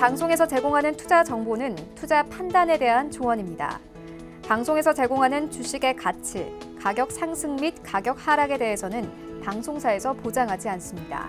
방송에서 제공하는 투자 정보는 투자 판단에 대한 조언입니다. 방송에서 제공하는 주식의 가치, 가격 상승 및 가격 하락에 대해서는 방송사에서 보장하지 않습니다.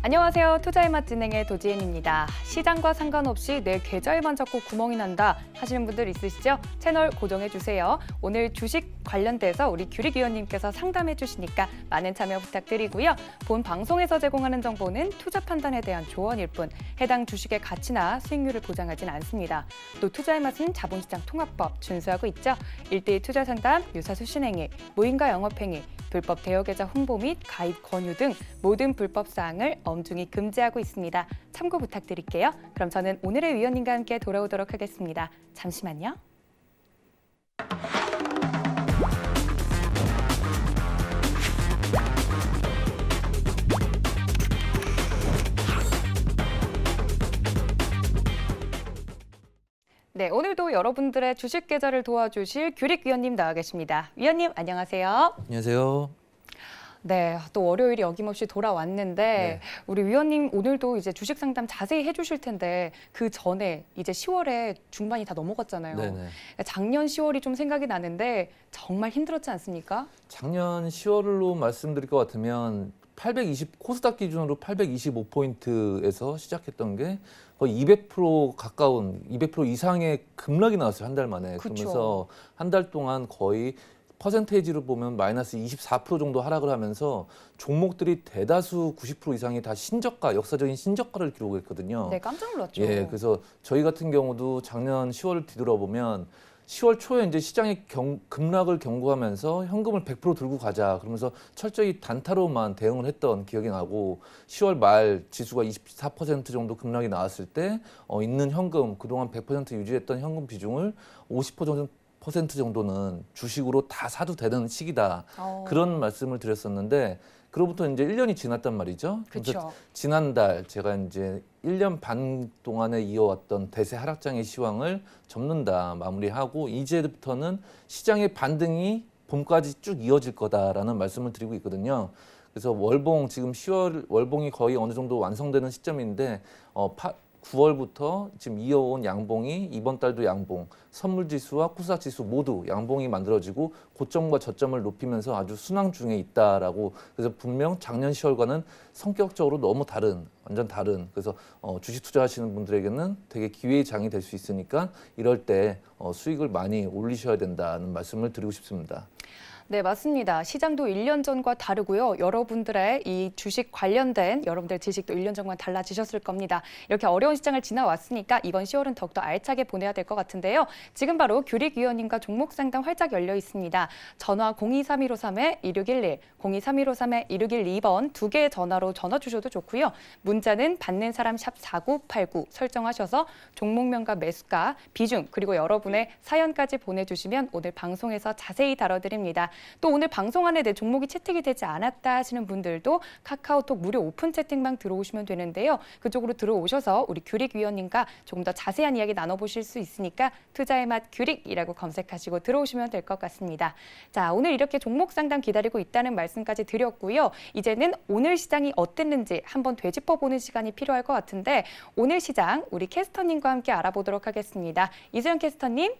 안녕하세요. 투자의 맛 진행의 도지은입니다. 시장과 상관없이 내 계좌에만 자꾸 구멍이 난다 하시는 분들 있으시죠? 채널 고정해주세요. 오늘 주식 관련돼서 우리 규릭위원님께서 상담해 주시니까 많은 참여 부탁드리고요. 본 방송에서 제공하는 정보는 투자 판단에 대한 조언일 뿐 해당 주식의 가치나 수익률을 보장하진 않습니다. 또 투자의 맛은 자본시장 통합법 준수하고 있죠. 1:1 투자 상담, 유사수 신행위, 무인가 영업행위, 불법 대여계좌 홍보 및 가입 권유 등 모든 불법 사항을 엄중히 금지하고 있습니다. 참고 부탁드릴게요. 그럼 저는 오늘의 위원님과 함께 돌아오도록 하겠습니다. 잠시만요. 네, 오늘도 여러분들의 주식 계좌를 도와주실 규릭 위원님 나와 계십니다. 위원님 안녕하세요. 안녕하세요. 네, 또 월요일이 어김없이 돌아왔는데 우리 위원님 오늘도 이제 주식 상담 자세히 해주실 텐데 그 전에 이제 10월에 중반이 다 넘어갔잖아요. 네네. 작년 10월이 좀 생각이 나는데 정말 힘들었지 않습니까? 작년 10월로 말씀드릴 것 같으면 코스닥 기준으로 825포인트에서 시작했던 게 거의 200% 가까운 200% 이상의 급락이 나왔어요. 한 달 만에. 그쵸. 그러면서 한 달 동안 거의 퍼센테이지로 보면 마이너스 24% 정도 하락을 하면서 종목들이 대다수 90% 이상이 다 신저가, 역사적인 신저가를 기록했거든요. 네, 깜짝 놀랐죠. 예, 그래서 저희 같은 경우도 작년 10월을 뒤돌아보면 10월 초에 이제 시장이 급락을 경고하면서 현금을 100% 들고 가자 그러면서 철저히 단타로만 대응을 했던 기억이 나고 10월 말 지수가 24% 정도 급락이 나왔을 때 있는 현금 그동안 100% 유지했던 현금 비중을 50% 정도는 주식으로 다 사도 되는 시기다. 그런 말씀을 드렸었는데 그로부터 이제 1년이 지났단 말이죠. 그렇죠. 지난달 제가 이제 1년 반 동안에 이어왔던 대세 하락장의 시황을 접는다 마무리하고 이제부터는 시장의 반등이 봄까지 쭉 이어질 거다라는 말씀을 드리고 있거든요. 그래서 월봉 지금 10월 월봉이 거의 어느 정도 완성되는 시점인데 9월부터 지금 이어온 양봉이 이번 달도 양봉, 선물지수와 코스닥지수 모두 양봉이 만들어지고 고점과 저점을 높이면서 아주 순항 중에 있다라고 그래서 분명 작년 10월과는 성격적으로 너무 다른, 완전 다른 그래서 주식 투자하시는 분들에게는 되게 기회의 장이 될 수 있으니까 이럴 때 수익을 많이 올리셔야 된다는 말씀을 드리고 싶습니다. 네, 맞습니다. 시장도 1년 전과 다르고요. 여러분들의 이 주식 관련된 여러분들의 지식도 1년 전과 달라지셨을 겁니다. 이렇게 어려운 시장을 지나왔으니까 이번 10월은 더욱더 알차게 보내야 될 것 같은데요. 지금 바로 규릭 위원님과 종목 상담 활짝 열려 있습니다. 전화 023153-1611, 023153-1612번 두 개의 전화로 전화 주셔도 좋고요. 문자는 받는 사람 샵 4989 설정하셔서 종목명과 매수가, 비중, 그리고 여러분의 사연까지 보내주시면 오늘 방송에서 자세히 다뤄드립니다. 또 오늘 방송 안에 내 종목이 채택이 되지 않았다 하시는 분들도 카카오톡 무료 오픈 채팅방 들어오시면 되는데요. 그쪽으로 들어오셔서 우리 규릭 위원님과 조금 더 자세한 이야기 나눠보실 수 있으니까 투자의 맛 규릭이라고 검색하시고 들어오시면 될 것 같습니다. 자, 오늘 이렇게 종목 상담 기다리고 있다는 말씀까지 드렸고요. 이제는 오늘 시장이 어땠는지 한번 되짚어보는 시간이 필요할 것 같은데 오늘 시장 우리 캐스터님과 함께 알아보도록 하겠습니다. 이수연 캐스터님.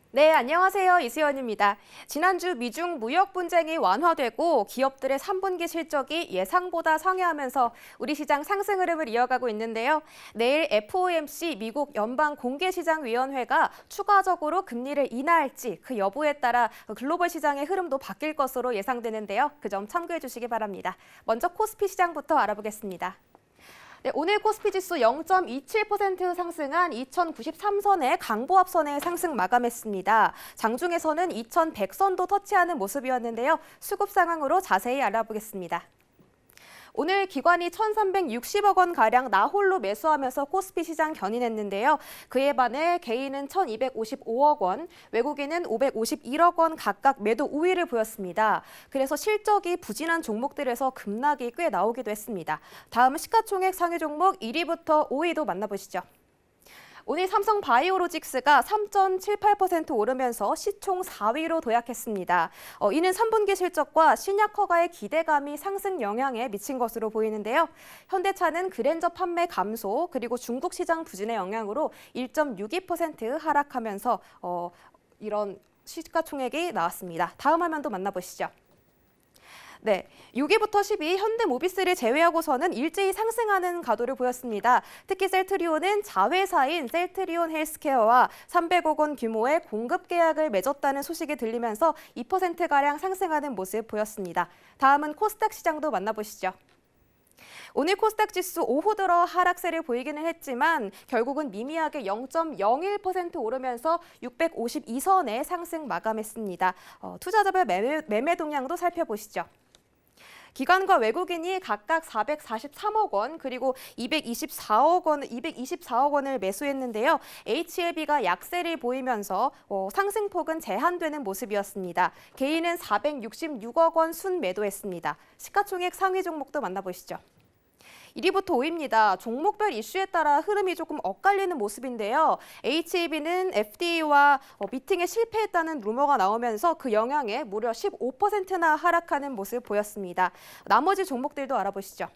네, 안녕하세요. 이수연입니다. 지난주 미중 무역 분쟁이 완화되고 기업들의 3분기 실적이 예상보다 상회하면서 우리 시장 상승 흐름을 이어가고 있는데요. 내일 FOMC 미국 연방공개시장위원회가 추가적으로 금리를 인하할지 그 여부에 따라 글로벌 시장의 흐름도 바뀔 것으로 예상되는데요. 그 점 참고해 주시기 바랍니다. 먼저 코스피 시장부터 알아보겠습니다. 네, 오늘 코스피 지수 0.27% 상승한 2093선의 강보합선의 상승 마감했습니다. 장중에서는 2100선도 터치하는 모습이었는데요. 수급 상황으로 자세히 알아보겠습니다. 오늘 기관이 1,360억 원가량 나홀로 매수하면서 코스피 시장 견인했는데요. 그에 반해 개인은 1,255억 원, 외국인은 551억 원 각각 매도 우위를 보였습니다. 그래서 실적이 부진한 종목들에서 급락이 꽤 나오기도 했습니다. 다음 시가총액 상위 종목 1위부터 5위도 만나보시죠. 오늘 삼성 바이오로직스가 3.78% 오르면서 시총 4위로 도약했습니다. 이는 3분기 실적과 신약 허가의 기대감이 상승 영향에 미친 것으로 보이는데요. 현대차는 그랜저 판매 감소 그리고 중국 시장 부진의 영향으로 1.62% 하락하면서 이런 시가총액이 나왔습니다. 다음 화면도 만나보시죠. 네, 6위부터 10위 현대모비스를 제외하고서는 일제히 상승하는 가도를 보였습니다. 특히 셀트리온은 자회사인 셀트리온 헬스케어와 300억 원 규모의 공급 계약을 맺었다는 소식이 들리면서 2%가량 상승하는 모습 보였습니다. 다음은 코스닥 시장도 만나보시죠. 오늘 코스닥 지수 오후 들어 하락세를 보이기는 했지만 결국은 미미하게 0.01% 오르면서 652선에 상승 마감했습니다. 투자자별 매매 동향도 살펴보시죠. 기관과 외국인이 각각 443억 원 그리고 224억 원을 매수했는데요. HLB가 약세를 보이면서 상승폭은 제한되는 모습이었습니다. 개인은 466억 원 순매도했습니다. 시가총액 상위 종목도 만나보시죠. 1위부터 5위입니다. 종목별 이슈에 따라 흐름이 조금 엇갈리는 모습인데요. HAB는 FDA와 미팅에 실패했다는 루머가 나오면서 그 영향에 무려 15%나 하락하는 모습 보였습니다. 나머지 종목들도 알아보시죠.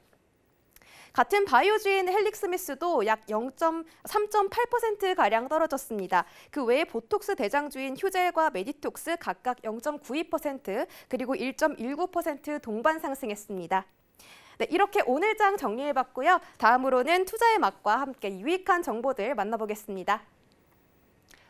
같은 바이오주인 헬릭스미스도 약 3.8%가량 떨어졌습니다. 그 외에 보톡스 대장주인 휴젤과 메디톡스 각각 0.92% 그리고 1.19% 동반 상승했습니다. 네, 이렇게 오늘 장 정리해봤고요. 다음으로는 투자의 맛과 함께 유익한 정보들 만나보겠습니다.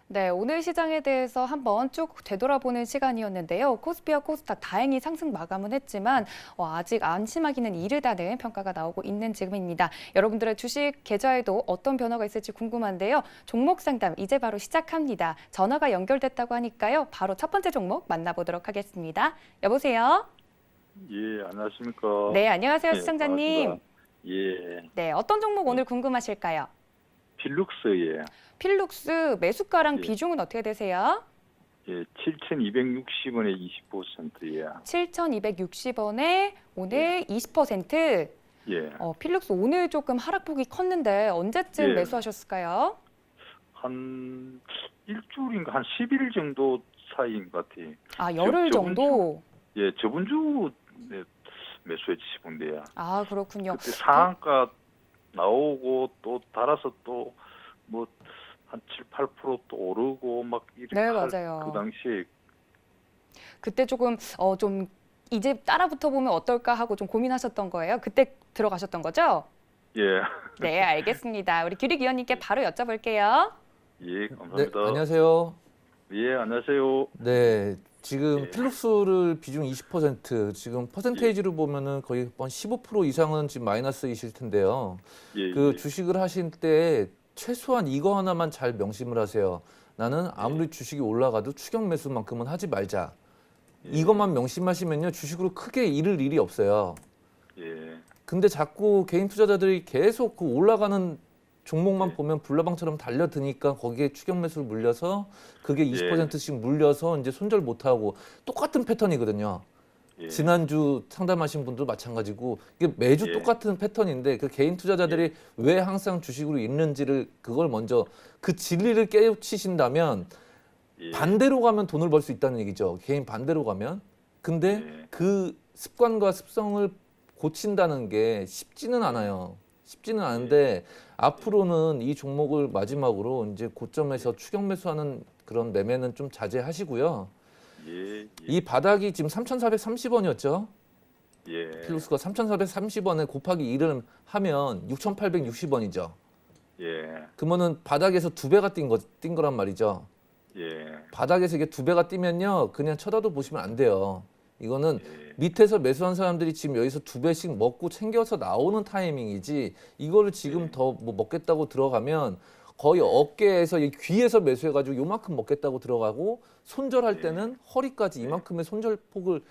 네, 오늘 시장에 대해서 한번 쭉 되돌아보는 시간이었는데요. 코스피와 코스닥 다행히 상승 마감은 했지만 아직 안심하기는 이르다는 평가가 나오고 있는 지금입니다. 여러분들의 주식 계좌에도 어떤 변화가 있을지 궁금한데요. 종목 상담 이제 바로 시작합니다. 전화가 연결됐다고 하니까요. 바로 첫 번째 종목 만나보도록 하겠습니다. 여보세요? 예, 안녕하십니까. 네, 안녕하세요, 예, 시청자님. 반갑습니다. 예, 네, 어떤 종목 오늘 궁금하실까요? 필룩스, 예. 필룩스 매수가랑 예. 비중은 어떻게 되세요? 예, 7,260원에 20%, 예. 7,260원에 오늘 20%. 예. 필룩스 오늘 조금 하락폭이 컸는데 언제쯤 예. 매수하셨을까요? 한 일주일인가 한 10일 정도 사이인 것 같아요. 아, 열흘 저번 정도? 예, 저번 주 네, 매수했지 싶은데요. 아, 그렇군요. 그때 상한가 나오고 또 달아서 또 뭐 한 7, 8% 또 오르고 막 이렇게 네, 맞아요. 그 당시에 그때 조금 좀 이제 따라 붙어보면 어떨까 하고 좀 고민하셨던 거예요? 그때 들어가셨던 거죠? 예. 네, 알겠습니다. 우리 규리위원님께 바로 여쭤볼게요. 예, 네, 감사합니다. 안녕하세요. 예, 안녕하세요. 네, 지금 예. 필룩스를 비중 20%, 지금 퍼센테이지로 보면은 거의 한 15% 이상은 지금 마이너스이실 텐데요. 예, 그 예. 주식을 하실 때 최소한 이거 하나만 잘 명심을 하세요. 나는 아무리 주식이 올라가도 추격 매수만큼은 하지 말자. 이것만 명심하시면요, 주식으로 크게 잃을 일이 없어요. 예. 근데 자꾸 개인 투자자들이 계속 그 올라가는 종목만 예. 보면 불나방처럼 달려드니까 거기에 추격 매수를 물려서 그게 예. 20%씩 물려서 이제 손절 못하고 똑같은 패턴이거든요. 예. 지난주 상담하신 분도 마찬가지고 이게 매주 예. 똑같은 패턴인데 그 개인 투자자들이 왜 항상 주식으로 있는지를 그걸 먼저 그 진리를 깨우치신다면 예. 반대로 가면 돈을 벌 수 있다는 얘기죠. 개인 반대로 가면. 근데 예. 그 습관과 습성을 고친다는 게 쉽지는 않아요. 쉽지는 않은데 앞으로는 이 종목을 마지막으로 이제 고점에서 추격 매수하는 그런 매매는 좀 자제하시고요. 예. 예. 이 바닥이 지금 3,430원이었죠. 예. 필룩스가 3,430원에 곱하기 1을 하면 6,860원이죠. 예. 그러면은 바닥에서 두 배가 뛴 거란 말이죠. 예. 바닥에서 이게 두 배가 뛰면요, 그냥 쳐다도 보시면 안 돼요. 이거는 예. 밑에서 매수한 사람들이 지금 여기서 두 배씩 먹고 챙겨서 나오는 타이밍이지, 이거를 지금 더 뭐 먹겠다고 들어가면 거의 어깨에서 이 귀에서 매수해가지고 요만큼 먹겠다고 들어가고 손절할 때는 허리까지 이만큼의 손절폭을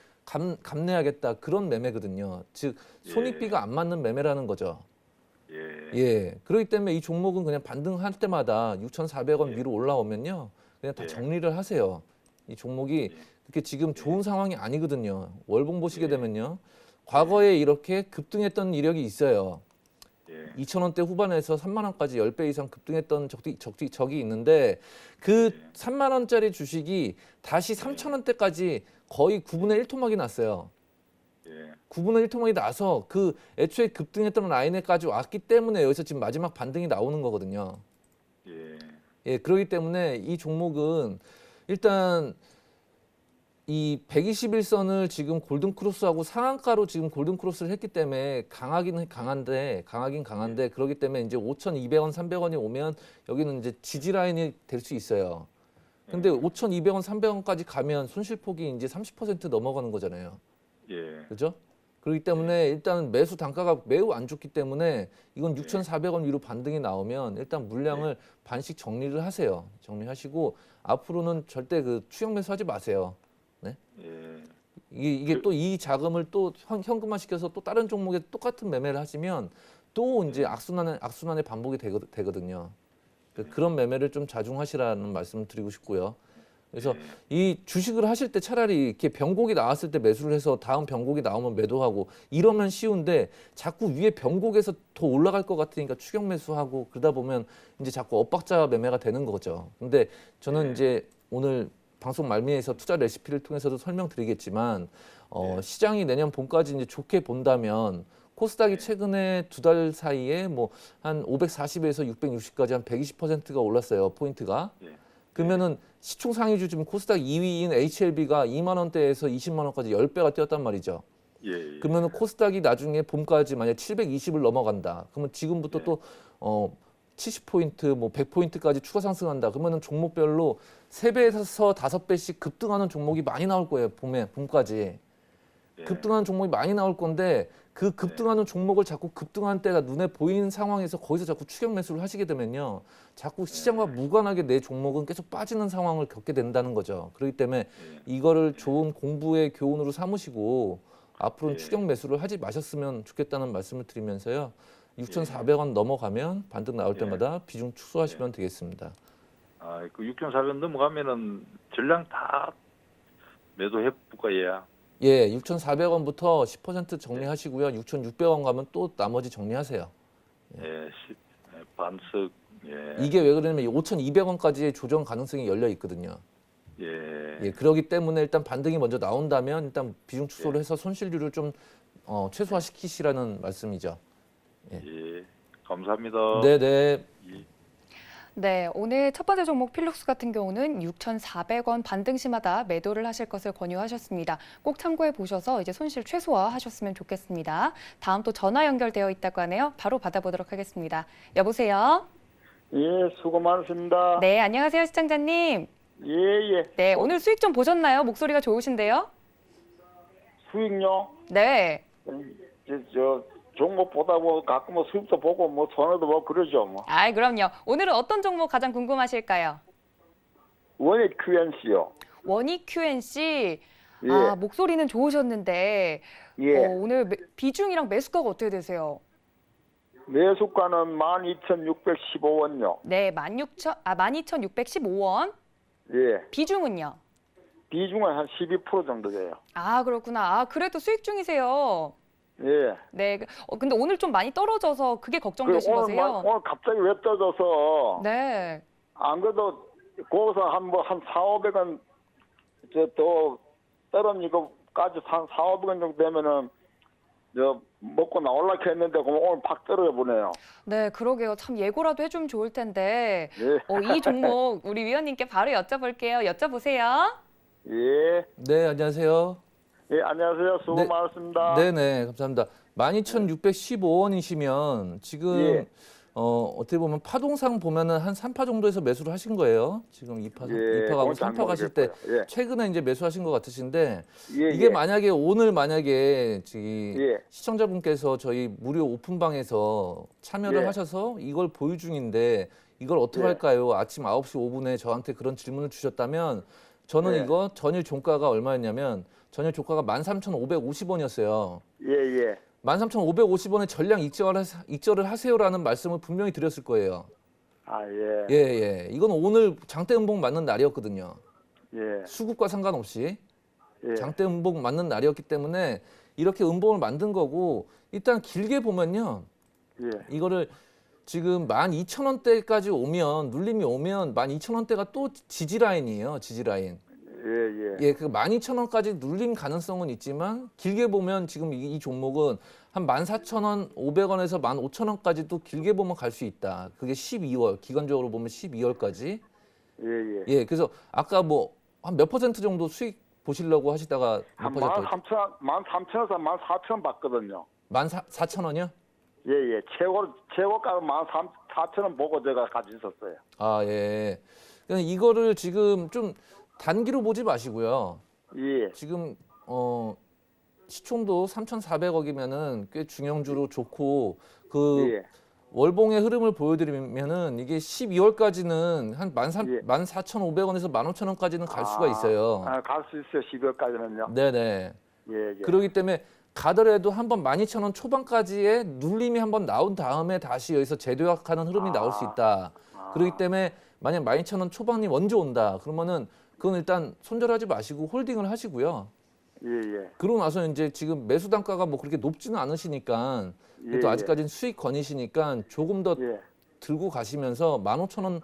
감내하겠다, 그런 매매거든요. 즉 손익비가 안 맞는 매매라는 거죠. 예. 예, 그렇기 때문에 이 종목은 그냥 반등할 때마다 6,400원 예. 위로 올라오면요, 그냥 다 예. 정리를 하세요. 이 종목이 그렇게 지금 좋은 상황이 아니거든요. 월봉 보시게 예. 되면요, 과거에 이렇게 급등했던 이력이 있어요. 예. 2,000원대 후반에서 3만 원까지 10배 이상 급등했던 적이 있는데 그 3만 원짜리 주식이 다시 3,000원대까지 거의 9분의 1 토막이 났어요. 예. 9분의 1 토막이 나서 그 애초에 급등했던 라인에까지 왔기 때문에 여기서 지금 마지막 반등이 나오는 거거든요. 예. 예, 그렇기 때문에 이 종목은 일단 이 121선을 지금 골든크로스하고 상한가로 지금 골든크로스를 했기 때문에 강하긴 강한데 그렇기 때문에 이제 5,200원, 300원이 오면 여기는 이제 지지 라인이 될 수 있어요. 근데 5,200원, 300원까지 가면 손실폭이 이제 30% 넘어가는 거잖아요. 예. 그죠? 그렇기 때문에 일단 매수 단가가 매우 안 좋기 때문에 이건 6,400원 위로 반등이 나오면 일단 물량을 반씩 정리를 하세요. 정리하시고 앞으로는 절대 그 추격 매수하지 마세요. 네? 예. 이게 또 이 자금을 또 현금화 시켜서 또 다른 종목에 똑같은 매매를 하시면 또 이제 악순환의 반복이 되거든요. 그런 매매를 좀 자중하시라는 말씀을 드리고 싶고요. 그래서 이 주식을 하실 때 차라리 이렇게 변곡이 나왔을 때 매수를 해서 다음 변곡이 나오면 매도하고 이러면 쉬운데 자꾸 위에 변곡에서 더 올라갈 것 같으니까 추격 매수하고 그러다 보면 이제 자꾸 엇박자 매매가 되는 거죠. 근데 저는 이제 오늘 방송 말미에서 투자 레시피를 통해서도 설명드리겠지만 시장이 내년 봄까지 이제 좋게 본다면 코스닥이 최근에 2달 사이에 뭐 한 540에서 660까지 한 120%가 올랐어요. 포인트가. 그러면은 시총 상위주 지금 코스닥 2위인 HLB가 2만 원대에서 20만 원까지 10배가 뛰었단 말이죠. 예. 그러면은 코스닥이 나중에 봄까지 만약 720을 넘어간다. 그러면 지금부터 또 70포인트, 뭐 100포인트까지 추가 상승한다. 그러면은 종목별로 3배에서 5배씩 급등하는 종목이 많이 나올 거예요. 봄까지. 급등하는 종목이 많이 나올 건데 그 급등하는 종목을 자꾸 급등한 때가 눈에 보이는 상황에서 거기서 자꾸 추격 매수를 하시게 되면요. 자꾸 시장과 무관하게 내 종목은 계속 빠지는 상황을 겪게 된다는 거죠. 그렇기 때문에 이거를 좋은 공부의 교훈으로 삼으시고 앞으로는 추격 매수를 하지 마셨으면 좋겠다는 말씀을 드리면서요. 6,400원 넘어가면 반등 나올 때마다 비중 축소하시면 되겠습니다. 아, 그 6,400원 넘어가면은 전량 다 매도해 볼까요? 예, 6,400원부터 10% 정리하시고요. 6,600원 가면 또 나머지 정리하세요. 반석. 예. 이게 왜 그러냐면 5,200원까지의 조정 가능성이 열려 있거든요. 예. 그렇기 때문에 일단 반등이 먼저 나온다면 일단 비중 축소를 해서 손실률을 좀 최소화시키시라는 말씀이죠. 예. 감사합니다. 네네. 네, 오늘 첫 번째 종목 필룩스 같은 경우는 6,400원 반등 시마다 매도를 하실 것을 권유하셨습니다. 꼭 참고해 보셔서 이제 손실 최소화하셨으면 좋겠습니다. 다음 또 전화 연결되어 있다고 하네요. 바로 받아보도록 하겠습니다. 여보세요? 예, 수고 많으십니다. 네, 안녕하세요, 시청자님. 예. 네, 오늘 수익 좀 보셨나요? 목소리가 좋으신데요? 수익요? 네. 저 종목 보다 보고 가끔 뭐 수익도 보고 뭐 손해도 보고 그러죠 뭐. 아이, 그럼요. 오늘은 어떤 종목 가장 궁금하실까요? 원익 QNC요. 원익 QNC. 예. 아, 목소리는 좋으셨는데 예. 오늘 비중이랑 매수가가 어떻게 되세요? 매수가는 12,615원요. 네, 12,615원. 예. 비중은요? 비중은 한 12% 정도 돼요. 아, 그렇구나. 아, 그래도 수익 중이세요. 예. 네. 근데 오늘 좀 많이 떨어져서 그게 걱정되신 거세요? 오늘 갑자기 왜 떨어져서 네. 안 그래도 거기서 한 4,500원 더 떨어지고까지 한 4,500원 정도 되면은 저 먹고 나올라 했는데 오늘 팍 떨어져 보네요. 네, 그러게요. 참 예고라도 해주면 좋을 텐데 예. 이 종목 우리 위원님께 바로 여쭤볼게요. 여쭤보세요. 예. 네, 안녕하세요. 예, 안녕하세요. 수고 네. 많으십니다. 네네, 감사합니다. 12,615원이시면 지금 예. 어떻게 보면 파동상 보면은 한 3파 정도에서 매수를 하신 거예요. 지금 2파하고 3파 가실 때 예. 최근에 이제 매수하신 것 같으신데 예, 이게 예. 만약에 오늘 만약에 예. 시청자분께서 저희 무료 오픈방에서 참여를 예. 하셔서 이걸 보유 중인데 이걸 어떻게 예. 할까요? 아침 9시 5분에 저한테 그런 질문을 주셨다면 저는 예. 이거 전일 종가가 얼마였냐면 전일 종가가 13,550원이었어요. 예. 13,550원에 전량 익절을 하세요라는 말씀을 분명히 드렸을 거예요. 아, 예. 예. 이건 오늘 장대 음봉 맞는 날이었거든요. 예. 수급과 상관없이 예. 장대 음봉 맞는 날이었기 때문에 이렇게 음봉을 만든 거고 일단 길게 보면요. 예. 이거를 지금 12,000원대까지 오면 눌림이 오면 12,000원대가 또 지지 라인이에요. 지지 라인. 예, 예. 예, 그 12,000원까지 눌림 가능성은 있지만 길게 보면 지금 이 종목은 한 14,000원, 500원에서 15,000원까지도 길게 보면 갈 수 있다. 그게 12월, 기간적으로 보면 12월까지. 예, 예. 예, 그래서 아까 뭐 한 몇 퍼센트 정도 수익 보시려고 하시다가 몇 한 퍼센트? 13,000원에서 14,000원 받거든요. 14,000원이요? 예, 예. 최고가는 14,000원 보고 제가 가지고 있었어요. 아, 예. 그러니까 이거를 지금 좀 단기로 보지 마시고요. 예. 지금 시총도 3,400억이면은 꽤 중형주로 좋고 그 예. 월봉의 흐름을 보여드리면은 이게 12월까지는 한 예. 14,500원에서 15,000원까지는 갈 수가 있어요. 갈 수 있어요. 12월까지는요. 네네. 예, 예. 그러기 때문에 가더라도 한번 12,000원 초반까지의 눌림이 한번 나온 다음에 다시 여기서 재도약하는 흐름이 나올 수 있다. 그렇기 때문에 만약 12,000원 초반이 먼저 온다. 그러면은 그건 일단 손절하지 마시고 홀딩을 하시고요. 예, 예. 그러고 나서 이제 지금 매수 단가가 뭐 그렇게 높지는 않으시니까 예, 그래도 예. 아직까지는 수익권이시니까 조금 더 예. 들고 가시면서 15,000원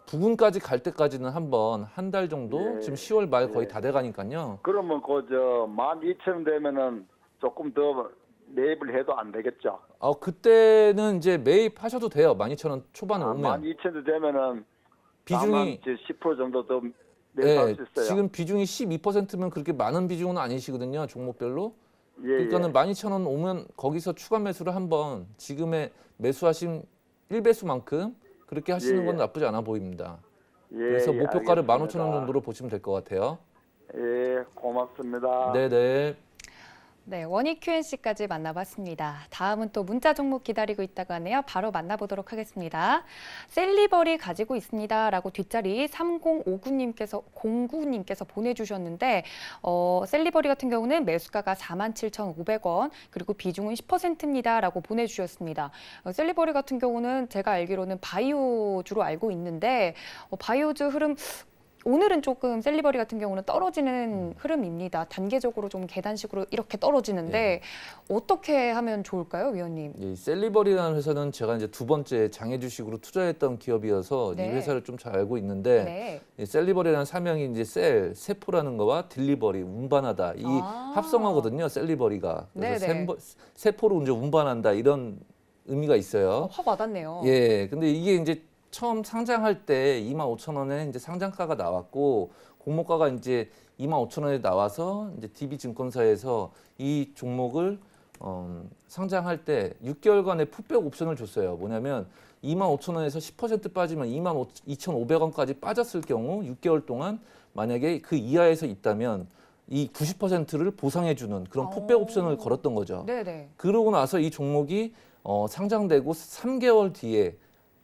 부근까지 갈 때까지는 한번 한 달 정도 예. 지금 10월 말 거의 예. 다 돼가니까요. 그러면 그 12,000원 되면은 조금 더 매입을 해도 안 되겠죠. 그때는 이제 매입하셔도 돼요. 12,000원 초반에 오면 12,000원 되면은 비중이 10% 정도 더 매입할 예, 수 있어요. 지금 비중이 12%면 그렇게 많은 비중은 아니시거든요. 종목별로. 예, 그러니까는 12,000원 오면 거기서 추가 매수를 한번 지금의 매수하신 1배수만큼 그렇게 하시는 예, 건 예. 나쁘지 않아 보입니다. 예, 그래서 예, 목표가를 알겠습니다. 15,000원 정도로 보시면 될 것 같아요. 예, 고맙습니다. 네네. 네, 원익 Q&C까지 만나봤습니다. 다음은 또 문자 종목 기다리고 있다고 하네요. 바로 만나보도록 하겠습니다. 셀리버리 가지고 있습니다라고 뒷자리 3059님께서 보내주셨는데 셀리버리 같은 경우는 매수가가 47,500원 그리고 비중은 10%입니다라고 보내주셨습니다. 셀리버리 같은 경우는 제가 알기로는 바이오주로 알고 있는데 바이오주 흐름 오늘은 조금 셀리버리 같은 경우는 떨어지는 흐름입니다. 단계적으로 좀 계단식으로 이렇게 떨어지는데 어떻게 하면 좋을까요, 위원님? 이 셀리버리라는 회사는 제가 이제 두 번째 장애 주식으로 투자했던 기업이어서 네. 이 회사를 좀 잘 알고 있는데 네. 이 셀리버리라는 사명이 이제 세포라는 거와 딜리버리, 운반하다 이 합성어거든요. 셀리버리가. 그래서 네네. 세포로 이제 운반한다 이런 의미가 있어요. 확 와닿네요. 예, 근데 이게 이제 처음 상장할 때 25,000원에 이제 상장가가 나왔고 공모가가 이제 25,000원에 나와서 이제 DB증권사에서 이 종목을 상장할 때 6개월간의 풋백 옵션을 줬어요. 뭐냐면 25,000원에서 10% 빠지면 22,500원까지 빠졌을 경우 6개월 동안 만약에 그 이하에서 있다면 이 90%를 보상해주는 그런 풋백 옵션을 걸었던 거죠. 네네. 그러고 나서 이 종목이 상장되고 3개월 뒤에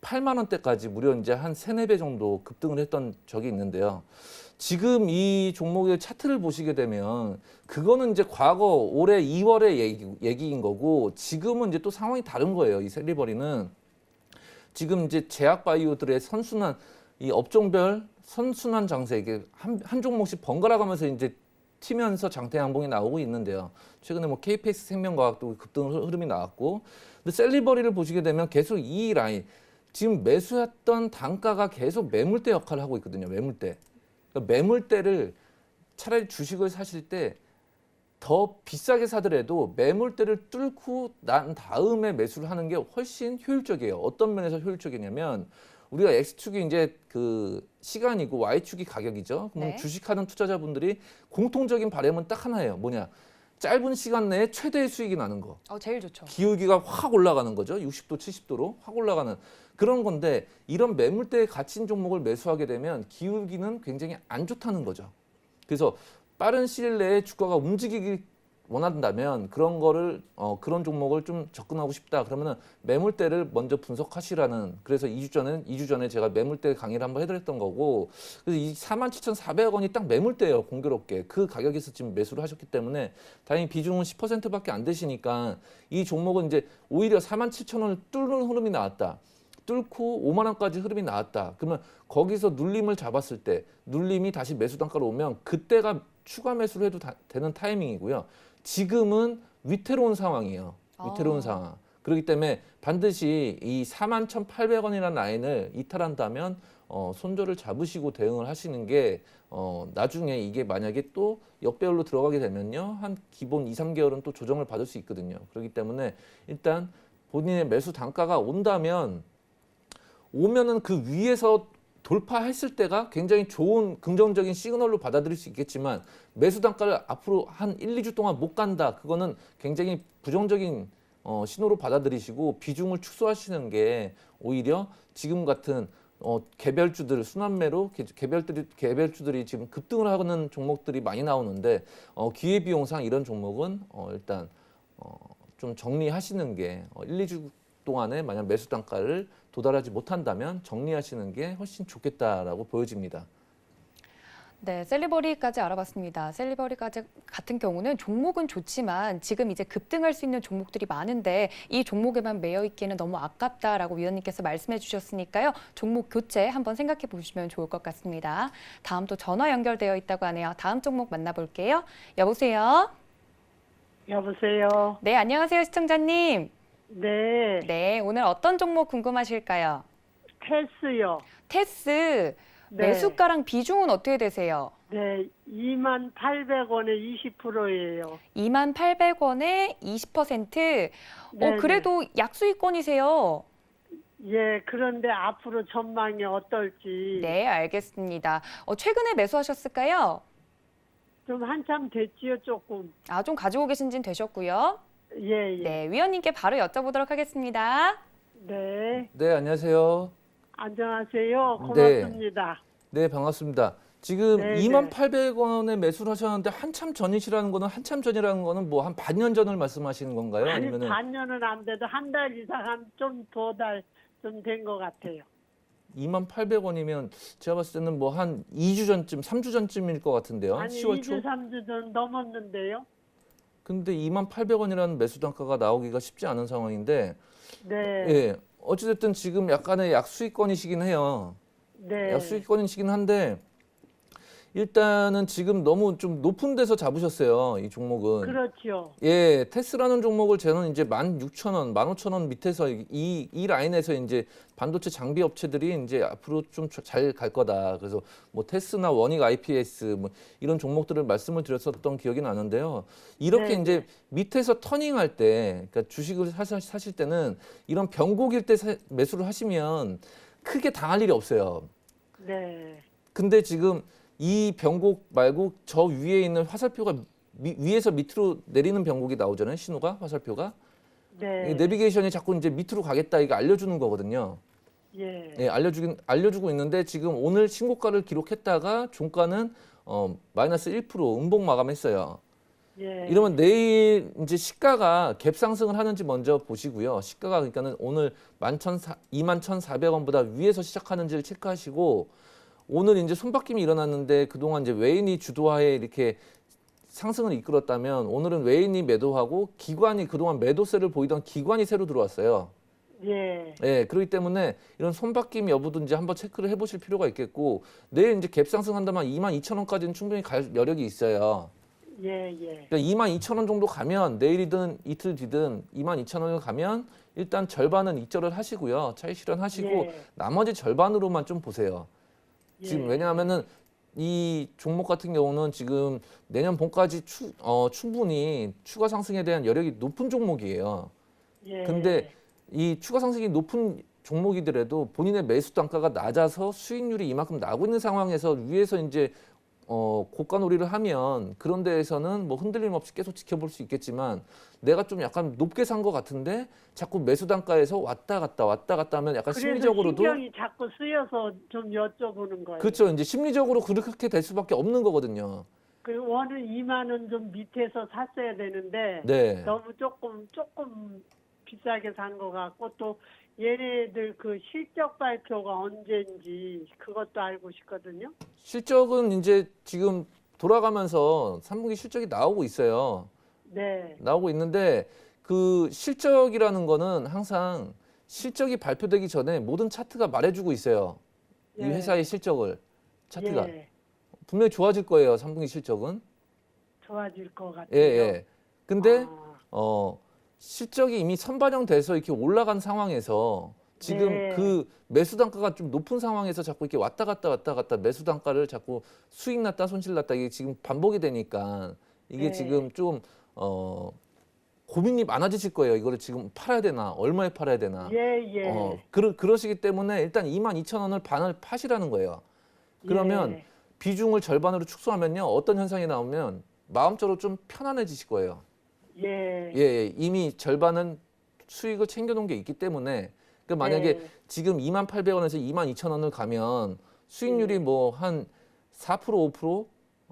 8만 원대까지 무려 이제 한 3-4배 정도 급등을 했던 적이 있는데요. 지금 이 종목의 차트를 보시게 되면 그거는 이제 과거 올해 2월의 얘기인 거고 지금은 이제 또 상황이 다른 거예요. 이 셀리버리는 지금 이제 제약 바이오들의 선순환 이 업종별 선순환 장세 이게 한 종목씩 번갈아 가면서 이제 튀면서 장대 양봉이 나오고 있는데요. 최근에 뭐 KPX 생명과학도 급등 흐름이 나왔고, 근데 셀리버리를 보시게 되면 계속 이 라인 지금 매수했던 단가가 계속 매물대 역할을 하고 있거든요. 매물대. 그러니까 매물대를 차라리 주식을 사실 때 더 비싸게 사더라도 매물대를 뚫고 난 다음에 매수를 하는 게 훨씬 효율적이에요. 어떤 면에서 효율적이냐면 우리가 X축이 이제 그 시간이고 Y축이 가격이죠. 그럼 네. 주식하는 투자자분들이 공통적인 바람은 딱 하나예요. 뭐냐? 짧은 시간 내에 최대의 수익이 나는 거. 제일 좋죠. 기울기가 확 올라가는 거죠. 60도, 70도로 확 올라가는 그런 건데 이런 매물대에 갇힌 종목을 매수하게 되면 기울기는 굉장히 안 좋다는 거죠. 그래서 빠른 시일 내에 주가가 움직이기 원한다면 그런 거를 그런 종목을 좀 접근하고 싶다. 그러면은 매물대를 먼저 분석하시라는 그래서 2주 전에 제가 매물대 강의를 한번 해드렸던 거고 그래서 이 47,400원이 딱 매물대예요. 공교롭게 그 가격에서 지금 매수를 하셨기 때문에 다행히 비중은 10%밖에 안 되시니까 이 종목은 이제 오히려 47,000원을 뚫는 흐름이 나왔다. 뚫고 5만 원까지 흐름이 나왔다. 그러면 거기서 눌림을 잡았을 때 눌림이 다시 매수 단가로 오면 그때가 추가 매수를 해도 되는 타이밍이고요. 지금은 위태로운 상황이에요. 위태로운 상황. 그렇기 때문에 반드시 이 41,800원이라는 라인을 이탈한다면 손절을 잡으시고 대응을 하시는 게 나중에 이게 만약에 또 역배열로 들어가게 되면요. 한 기본 2, 3개월은 또 조정을 받을 수 있거든요. 그렇기 때문에 일단 본인의 매수 단가가 오면은 그 위에서 돌파했을 때가 굉장히 좋은 긍정적인 시그널로 받아들일 수 있겠지만 매수 단가를 앞으로 한 1, 2주 동안 못 간다. 그거는 굉장히 부정적인 신호로 받아들이시고 비중을 축소하시는 게 오히려 지금 같은 개별주들 순환매로 개별주들이 지금 급등을 하는 종목들이 많이 나오는데 기회비용상 이런 종목은 일단 좀 정리하시는 게 1, 2주 동안에 만약 매수 단가를 도달하지 못한다면 정리하시는 게 훨씬 좋겠다라고 보여집니다. 네, 셀리버리까지 알아봤습니다. 셀리버리까지 같은 경우는 종목은 좋지만 지금 이제 급등할 수 있는 종목들이 많은데 이 종목에만 매여 있기에는 너무 아깝다라고 위원님께서 말씀해 주셨으니까요. 종목 교체 한번 생각해 보시면 좋을 것 같습니다. 다음 또 전화 연결되어 있다고 하네요. 다음 종목 만나볼게요. 여보세요? 여보세요. 네, 안녕하세요, 시청자님. 네, 네, 오늘 어떤 종목 궁금하실까요? 테스요. 테스, 네. 매수가랑 비중은 어떻게 되세요? 네, 28,800원에 20%예요. 28,800원에 20%. 네, 그래도 약수익권이세요. 예, 그런데 앞으로 전망이 어떨지 네, 알겠습니다. 최근에 매수하셨을까요? 좀 한참 됐지요, 조금. 좀 가지고 계신 지는 되셨고요. 예, 예. 네, 위원님께 바로 여쭤보도록 하겠습니다. 네, 네, 안녕하세요. 안녕하세요. 고맙습니다. 네, 반갑습니다. 지금 네, 28,800원에 매수를 하셨는데 한참 전이라는 거는 뭐 한 반년 전을 말씀하시는 건가요? 아니, 아니면은 반년은 안 돼도 한 달 이상 좀 더 달 좀 된 것 같아요. 28,000원이면 제가 봤을 때는 뭐 한 2주 전쯤, 3주 전쯤일 것 같은데요. 아니, 10월 초. 2주, 3주 전 넘었는데요. 근데 28,000원이라는 매수 단가가 나오기가 쉽지 않은 상황인데, 네, 예, 어찌됐든 지금 약간의 약수익권이시긴 해요. 네. 약수익권이시긴 한데 일단은 지금 너무 좀 높은 데서 잡으셨어요. 이 종목은. 그렇죠. 예, 테스라는 종목을 저는 이제 16,000원, 15,000원 밑에서 이 라인에서 이제 반도체 장비 업체들이 이제 앞으로 좀 잘 갈 거다. 그래서 뭐 테스나 원익 IPS 뭐 이런 종목들을 말씀을 드렸었던 기억이 나는데요. 이렇게 네, 이제 밑에서 터닝할 때, 그러니까 주식을 사실 때는 이런 변곡일 때 매수를 하시면 크게 당할 일이 없어요. 네, 근데 지금 이 변곡 말고 저 위에 있는 화살표가 위에서 밑으로 내리는 변곡이 나오잖아요. 신호가 화살표가. 네. 이 내비게이션이 자꾸 이제 밑으로 가겠다 이거 알려주는 거거든요. 예. 예, 알려주고 있는데 지금 오늘 신고가를 기록했다가 종가는 마이너스 1% 음봉 마감했어요. 예. 이러면 내일 이제 시가가 갭 상승을 하는지 먼저 보시고요. 시가가 그러니까는 오늘 21,400원보다 위에서 시작하는지를 체크하시고 오늘 이제 손바뀜이 일어났는데 그동안 이제 외인이 주도하에 이렇게 상승을 이끌었다면 오늘은 외인이 매도하고 기관이 그동안 매도세를 보이던 기관이 새로 들어왔어요. 예. 예, 그렇기 때문에 이런 손바뀜 여부도 이제 한번 체크를 해보실 필요가 있겠고 내일 이제 갭 상승한다면 22,000원까지는 충분히 갈 여력이 있어요. 예, 예. 그러니까 22,000원 정도 가면 내일이든 이틀 뒤든 22,000원을 가면 일단 절반은 익절을 하시고요. 차익 실현하시고 예. 나머지 절반으로만 좀 보세요. 지금 예. 왜냐하면은 이 종목 같은 경우는 지금 내년 봄까지 충분히 추가 상승에 대한 여력이 높은 종목이에요. 예. 근데 이 추가 상승이 높은 종목이더라도 본인의 매수 단가가 낮아서 수익률이 이만큼 나고 있는 상황에서 위에서 이제 고가 놀이를 하면 그런 데에서는 뭐 흔들림 없이 계속 지켜볼 수 있겠지만 내가 좀 약간 높게 산 것 같은데 자꾸 매수 단가에서 왔다 갔다 하면 약간 그래서 심리적으로도 신경이 자꾸 쓰여서 좀 여쭤보는 거예요. 그렇죠. 이제 심리적으로 그렇게 될 수밖에 없는 거거든요. 그 원은 2만 원 좀 밑에서 샀어야 되는데 네. 너무 조금 비싸게 산 것 같고 또 얘네들 그 실적 발표가 언제인지 그것도 알고 싶거든요. 실적은 이제 지금 돌아가면서 3분기 실적이 나오고 있어요. 네. 나오고 있는데 그 실적이라는 거는 항상 실적이 발표되기 전에 모든 차트가 말해주고 있어요. 이 예. 회사의 실적을 차트가 예. 분명히 좋아질 거예요. 3분기 실적은. 좋아질 것 같아요. 예, 예. 근데 아, 실적이 이미 선반영돼서 이렇게 올라간 상황에서 지금 네. 그 매수 단가가 좀 높은 상황에서 자꾸 이렇게 왔다 갔다 매수 단가를 자꾸 수익 났다 손실 났다 이게 지금 반복이 되니까 이게 네. 지금 좀 고민이 많아지실 거예요. 이거를 지금 팔아야 되나 얼마에 팔아야 되나. 예. 그러시기 때문에 일단 22,000원을 반을 파시라는 거예요. 그러면 예. 비중을 절반으로 축소하면요. 어떤 현상이 나오면 마음적으로 좀 편안해지실 거예요. 예. 이미 절반은 수익을 챙겨놓은 게 있기 때문에 그러니까 만약에 네. 지금 28,000원에서 22,000원을 가면 수익률이 뭐 한 4%, 5%?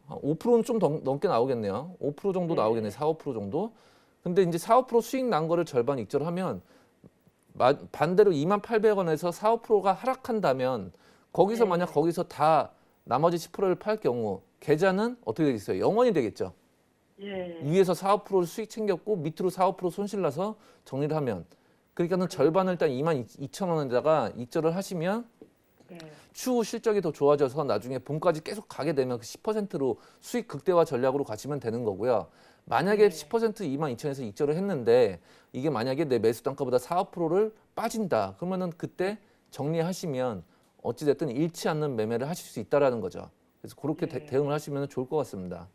5%는 좀 넘게 나오겠네요. 5% 정도 네. 나오겠네요. 4, 5% 정도. 근데 이제 4, 5% 수익 난 거를 절반 익절하면 반대로 28,000원에서 4, 5%가 하락한다면 거기서 네. 만약 거기서 다 나머지 10%를 팔 경우 계좌는 어떻게 되겠어요? 0원이 되겠죠. 예. 위에서 4, 5%를 수익 챙겼고 밑으로 4, 5% 손실 나서 정리를 하면 그러니까는 절반을 일단 22,000원에다가 익절을 하시면 예. 추후 실적이 더 좋아져서 나중에 봄까지 계속 가게 되면 그 10%로 수익 극대화 전략으로 가시면 되는 거고요. 만약에 10% 22,000원에서 익절을 했는데 이게 만약에 내 매수 단가보다 4, 5%를 빠진다. 그러면은 그때 정리하시면 어찌됐든 잃지 않는 매매를 하실 수 있다라는 거죠. 그래서 그렇게 네. 대응을 하시면 좋을 것 같습니다.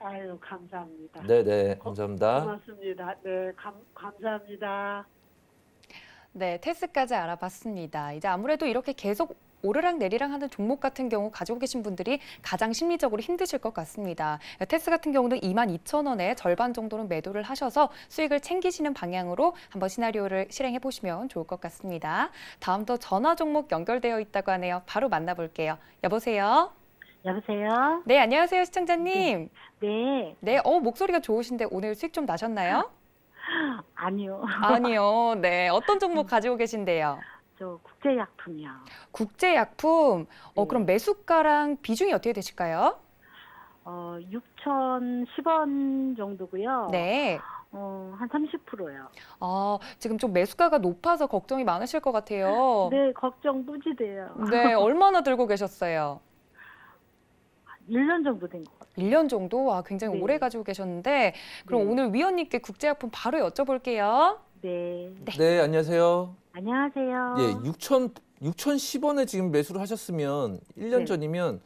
아유, 감사합니다. 네네, 감사합니다. 고맙습니다. 네, 감사합니다. 네, 테스까지 알아봤습니다. 이제 아무래도 이렇게 계속 오르락 내리락 하는 종목 같은 경우 가지고 계신 분들이 가장 심리적으로 힘드실 것 같습니다. 테스 같은 경우는 22,000원에 절반 정도는 매도를 하셔서 수익을 챙기시는 방향으로 한번 시나리오를 실행해 보시면 좋을 것 같습니다. 다음 또 전화 종목 연결되어 있다고 하네요. 바로 만나볼게요. 여보세요? 여보세요? 네, 안녕하세요, 시청자님. 네. 네, 목소리가 좋으신데 오늘 수익 좀 나셨나요? 아니요. 아니요. 네, 어떤 종목 가지고 계신데요? 저 국제약품이요. 국제약품. 네. 그럼 매수가랑 비중이 어떻게 되실까요? 6,010원 정도고요. 네. 한 30%요. 지금 좀 매수가가 높아서 걱정이 많으실 것 같아요. 네, 걱정 무지돼요. 네, 얼마나 들고 계셨어요? 1년 정도 된 것 같아요. 1년 정도? 굉장히 네. 오래 가지고 계셨는데 그럼 네. 오늘 위원님께 국제약품 바로 여쭤볼게요. 네. 네, 안녕하세요. 안녕하세요. 예, 6,010원에 지금 매수를 하셨으면 1년 네. 전이면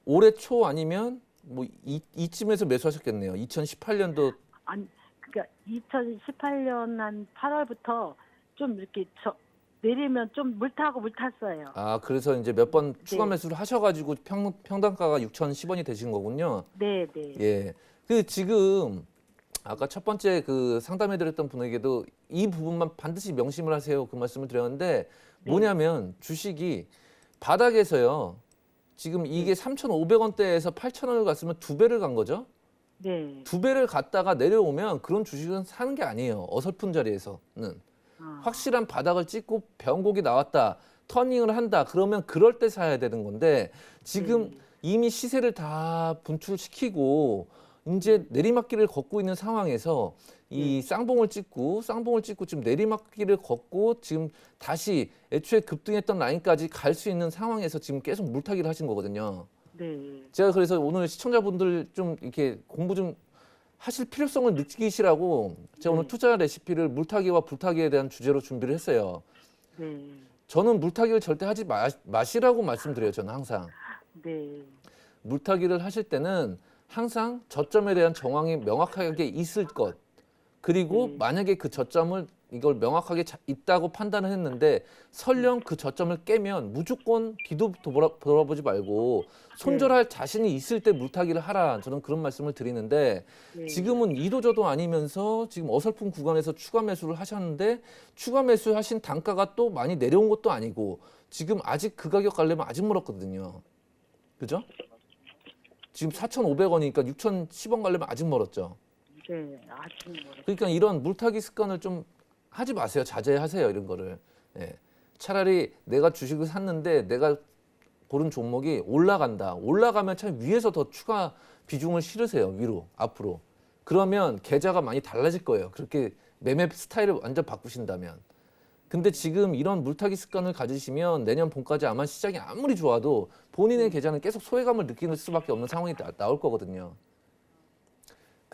올해 초 아니면 뭐 이쯤에서 매수하셨겠네요. 2018년도 아니, 그러니까 2018년 한 8월부터 좀 이렇게 내리면 좀 물 탔어요. 그래서 이제 몇 번 추가 네. 매수를 하셔가지고 평단가가 6,010원이 되신 거군요. 네, 네. 예. 지금 아까 첫 번째 그 상담해드렸던 분에게도 이 부분만 반드시 명심을 하세요. 그 말씀을 드렸는데 뭐냐면 주식이 바닥에서요. 지금 이게 3,500원대에서 8,000원을 갔으면 2배를 간 거죠. 네. 2배를 갔다가 내려오면 그런 주식은 사는 게 아니에요. 어설픈 자리에서는. 확실한 바닥을 찍고 변곡이 나왔다. 터닝을 한다. 그러면 그럴 때 사야 되는 건데 지금 이미 시세를 다 분출시키고 이제 내리막길을 걷고 있는 상황에서 이 쌍봉을 찍고 지금 내리막길을 걷고 지금 다시 애초에 급등했던 라인까지 갈 수 있는 상황에서 지금 계속 물타기를 하신 거거든요. 네. 제가 그래서 오늘 시청자분들 좀 이렇게 공부 좀 하실 필요성을 느끼시라고 제가 오늘 투자 레시피를 물타기와 불타기에 대한 주제로 준비를 했어요. 네. 저는 물타기를 절대 하지 마시라고 말씀드려요. 저는 항상. 네. 물타기를 하실 때는 항상 저점에 대한 정황이 명확하게 있을 것. 그리고 만약에 그 저점을 이걸 명확하게 있다고 판단을 했는데 설령 그 저점을 깨면 무조건 뒤도 돌아보지 말고 손절할 자신이 있을 때 물타기를 하라. 저는 그런 말씀을 드리는데 지금은 이도저도 아니면서 지금 어설픈 구간에서 추가 매수를 하셨는데 추가 매수하신 단가가 또 많이 내려온 것도 아니고 지금 아직 그 가격 가려면 아직 멀었거든요. 그죠? 지금 4,500원이니까 6,010원 가려면 아직 멀었죠. 네. 아주 그러니까 이런 물타기 습관을 좀 하지 마세요. 자제하세요. 이런 거를. 예. 차라리 내가 주식을 샀는데 내가 고른 종목이 올라간다. 올라가면 참 위에서 더 추가 비중을 실으세요. 위로, 앞으로. 그러면 계좌가 많이 달라질 거예요. 그렇게 매매 스타일을 완전 바꾸신다면. 근데 지금 이런 물타기 습관을 가지시면 내년 봄까지 아마 시장이 아무리 좋아도 본인의 계좌는 계속 소외감을 느낄 수밖에 없는 상황이 나올 거거든요.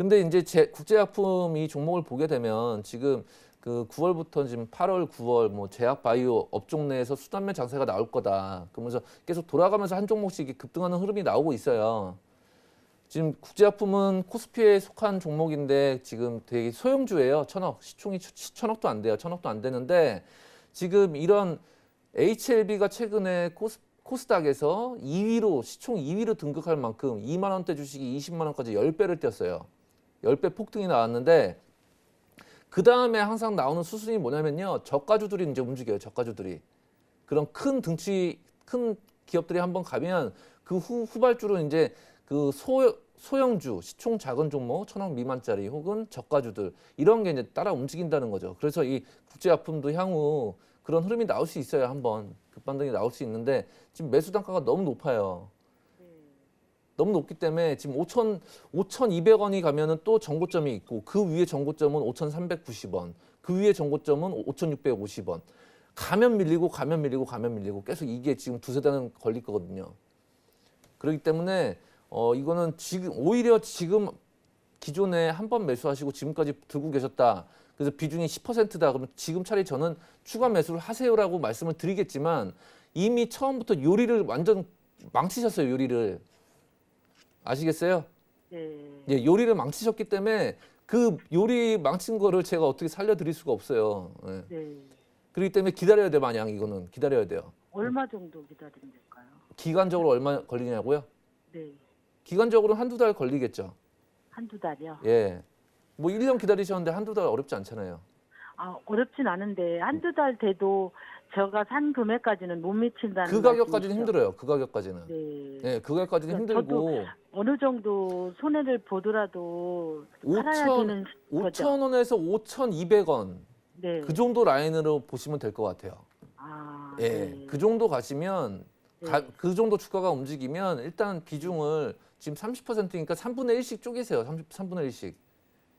근데 이제 국제약품 이 종목을 보게 되면 지금 그 9월부터 지금 8월, 9월 뭐 제약 바이오 업종 내에서 수단면 장세가 나올 거다. 그러면서 계속 돌아가면서 한 종목씩 급등하는 흐름이 나오고 있어요. 지금 국제약품은 코스피에 속한 종목인데 지금 되게 소형주예요. 1,000억, 시총이 1,000억도 안 돼요. 1,000억도 안 되는데 지금 이런 HLB가 최근에 코스닥에서 2위로 시총 2위로 등극할 만큼 2만 원대 주식이 20만 원까지 10배를 뛰었어요. 10배 폭등이 나왔는데 그 다음에 항상 나오는 수순이 뭐냐면요. 저가주들이 이제 움직여요. 저가주들이. 그런 큰 기업들이 한번 가면 그 후발주로 이제 그 소형주, 시총 작은 종목, 1,000억 미만짜리 혹은 저가주들 이런 게 이제 따라 움직인다는 거죠. 그래서 이 국제약품도 향후 그런 흐름이 나올 수 있어요. 한번 급반등이 나올 수 있는데 지금 매수 단가가 너무 높아요. 너무 높기 때문에 지금 5,200원이 가면은 또 정고점이 있고 그 위에 정고점은 5,390원, 그 위에 정고점은 5,650원. 가면 밀리고 계속 이게 지금 두세 달은 걸릴 거거든요. 그렇기 때문에 이거는 오히려 지금 기존에 한 번 매수하시고 지금까지 들고 계셨다. 그래서 비중이 10%다. 그러면 지금 차라리 저는 추가 매수를 하세요라고 말씀을 드리겠지만 이미 처음부터 요리를 완전 망치셨어요. 요리를. 아시겠어요? 예, 요리를 망치셨기 때문에 그 요리 망친 거를 제가 어떻게 살려드릴 수가 없어요. 예. 그렇기 때문에 기다려야 돼요. 마냥 이거는 기다려야 돼요. 얼마 정도 기다리면 될까요? 기간적으로 얼마 걸리냐고요? 네. 기간적으로 한두 달 걸리겠죠. 한두 달이요? 예. 뭐 1년 기다리셨는데 한두 달 어렵지 않잖아요. 어렵진 않은데 한두 달 돼도 제가 산 금액까지는 못 미친다는 그 가격까지는 말씀이시죠? 힘들어요. 그 가격까지는. 네. 예, 그 가격까지는 힘들고 어느 정도 손해를 보더라도 팔아야 되는 거죠? 5,000원에서 5,200원 네. 그 정도 라인으로 보시면 될 것 같아요. 예, 네. 그 정도 가시면 네. 그 정도 주가가 움직이면 일단 비중을 지금 30%니까 3분의 1씩 쪼개세요. 3분의 1씩.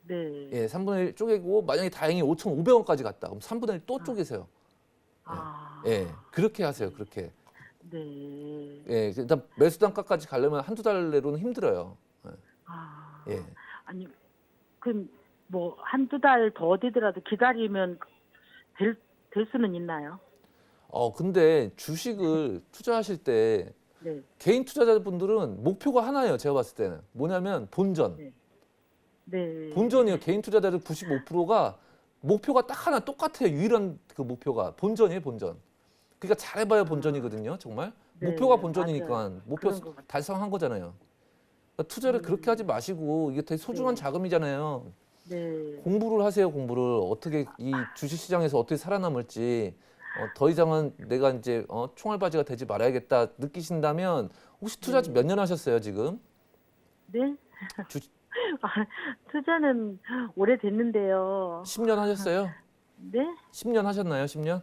네. 예, 3분의 1 쪼개고 만약에 다행히 5,500원까지 갔다. 그럼 3분의 1 또 쪼개세요. 예, 그렇게 하세요. 그렇게. 네. 예, 일단 매수 단가까지 가려면 한두 달 내로는 힘들어요. 예. 아니, 그럼 뭐 한두 달 더 되더라도 기다리면 될 수는 있나요? 근데 주식을 투자하실 때 네. 개인 투자자분들은 목표가 하나예요. 제가 봤을 때는. 뭐냐면 본전. 네. 본전이요. 개인 투자자들 95%가 목표가 딱 하나 똑같아요. 유일한 그 목표가 본전이에요. 본전. 그러니까 잘해봐야 본전이거든요. 정말. 네, 목표가 본전이니까 맞아요. 목표 그런 것 같아요. 달성한 거잖아요. 그러니까 투자를 그렇게 하지 마시고 이게 되게 소중한 자금이잖아요. 네. 공부를 하세요. 공부를. 어떻게 이 주식시장에서 어떻게 살아남을지 더 이상은 내가 이제 총알바지가 되지 말아야겠다 느끼신다면 혹시 투자 몇 년 하셨어요 지금? 네? 투자는 오래됐는데요. 10년 하셨어요? 네? 10년 하셨나요? 10년?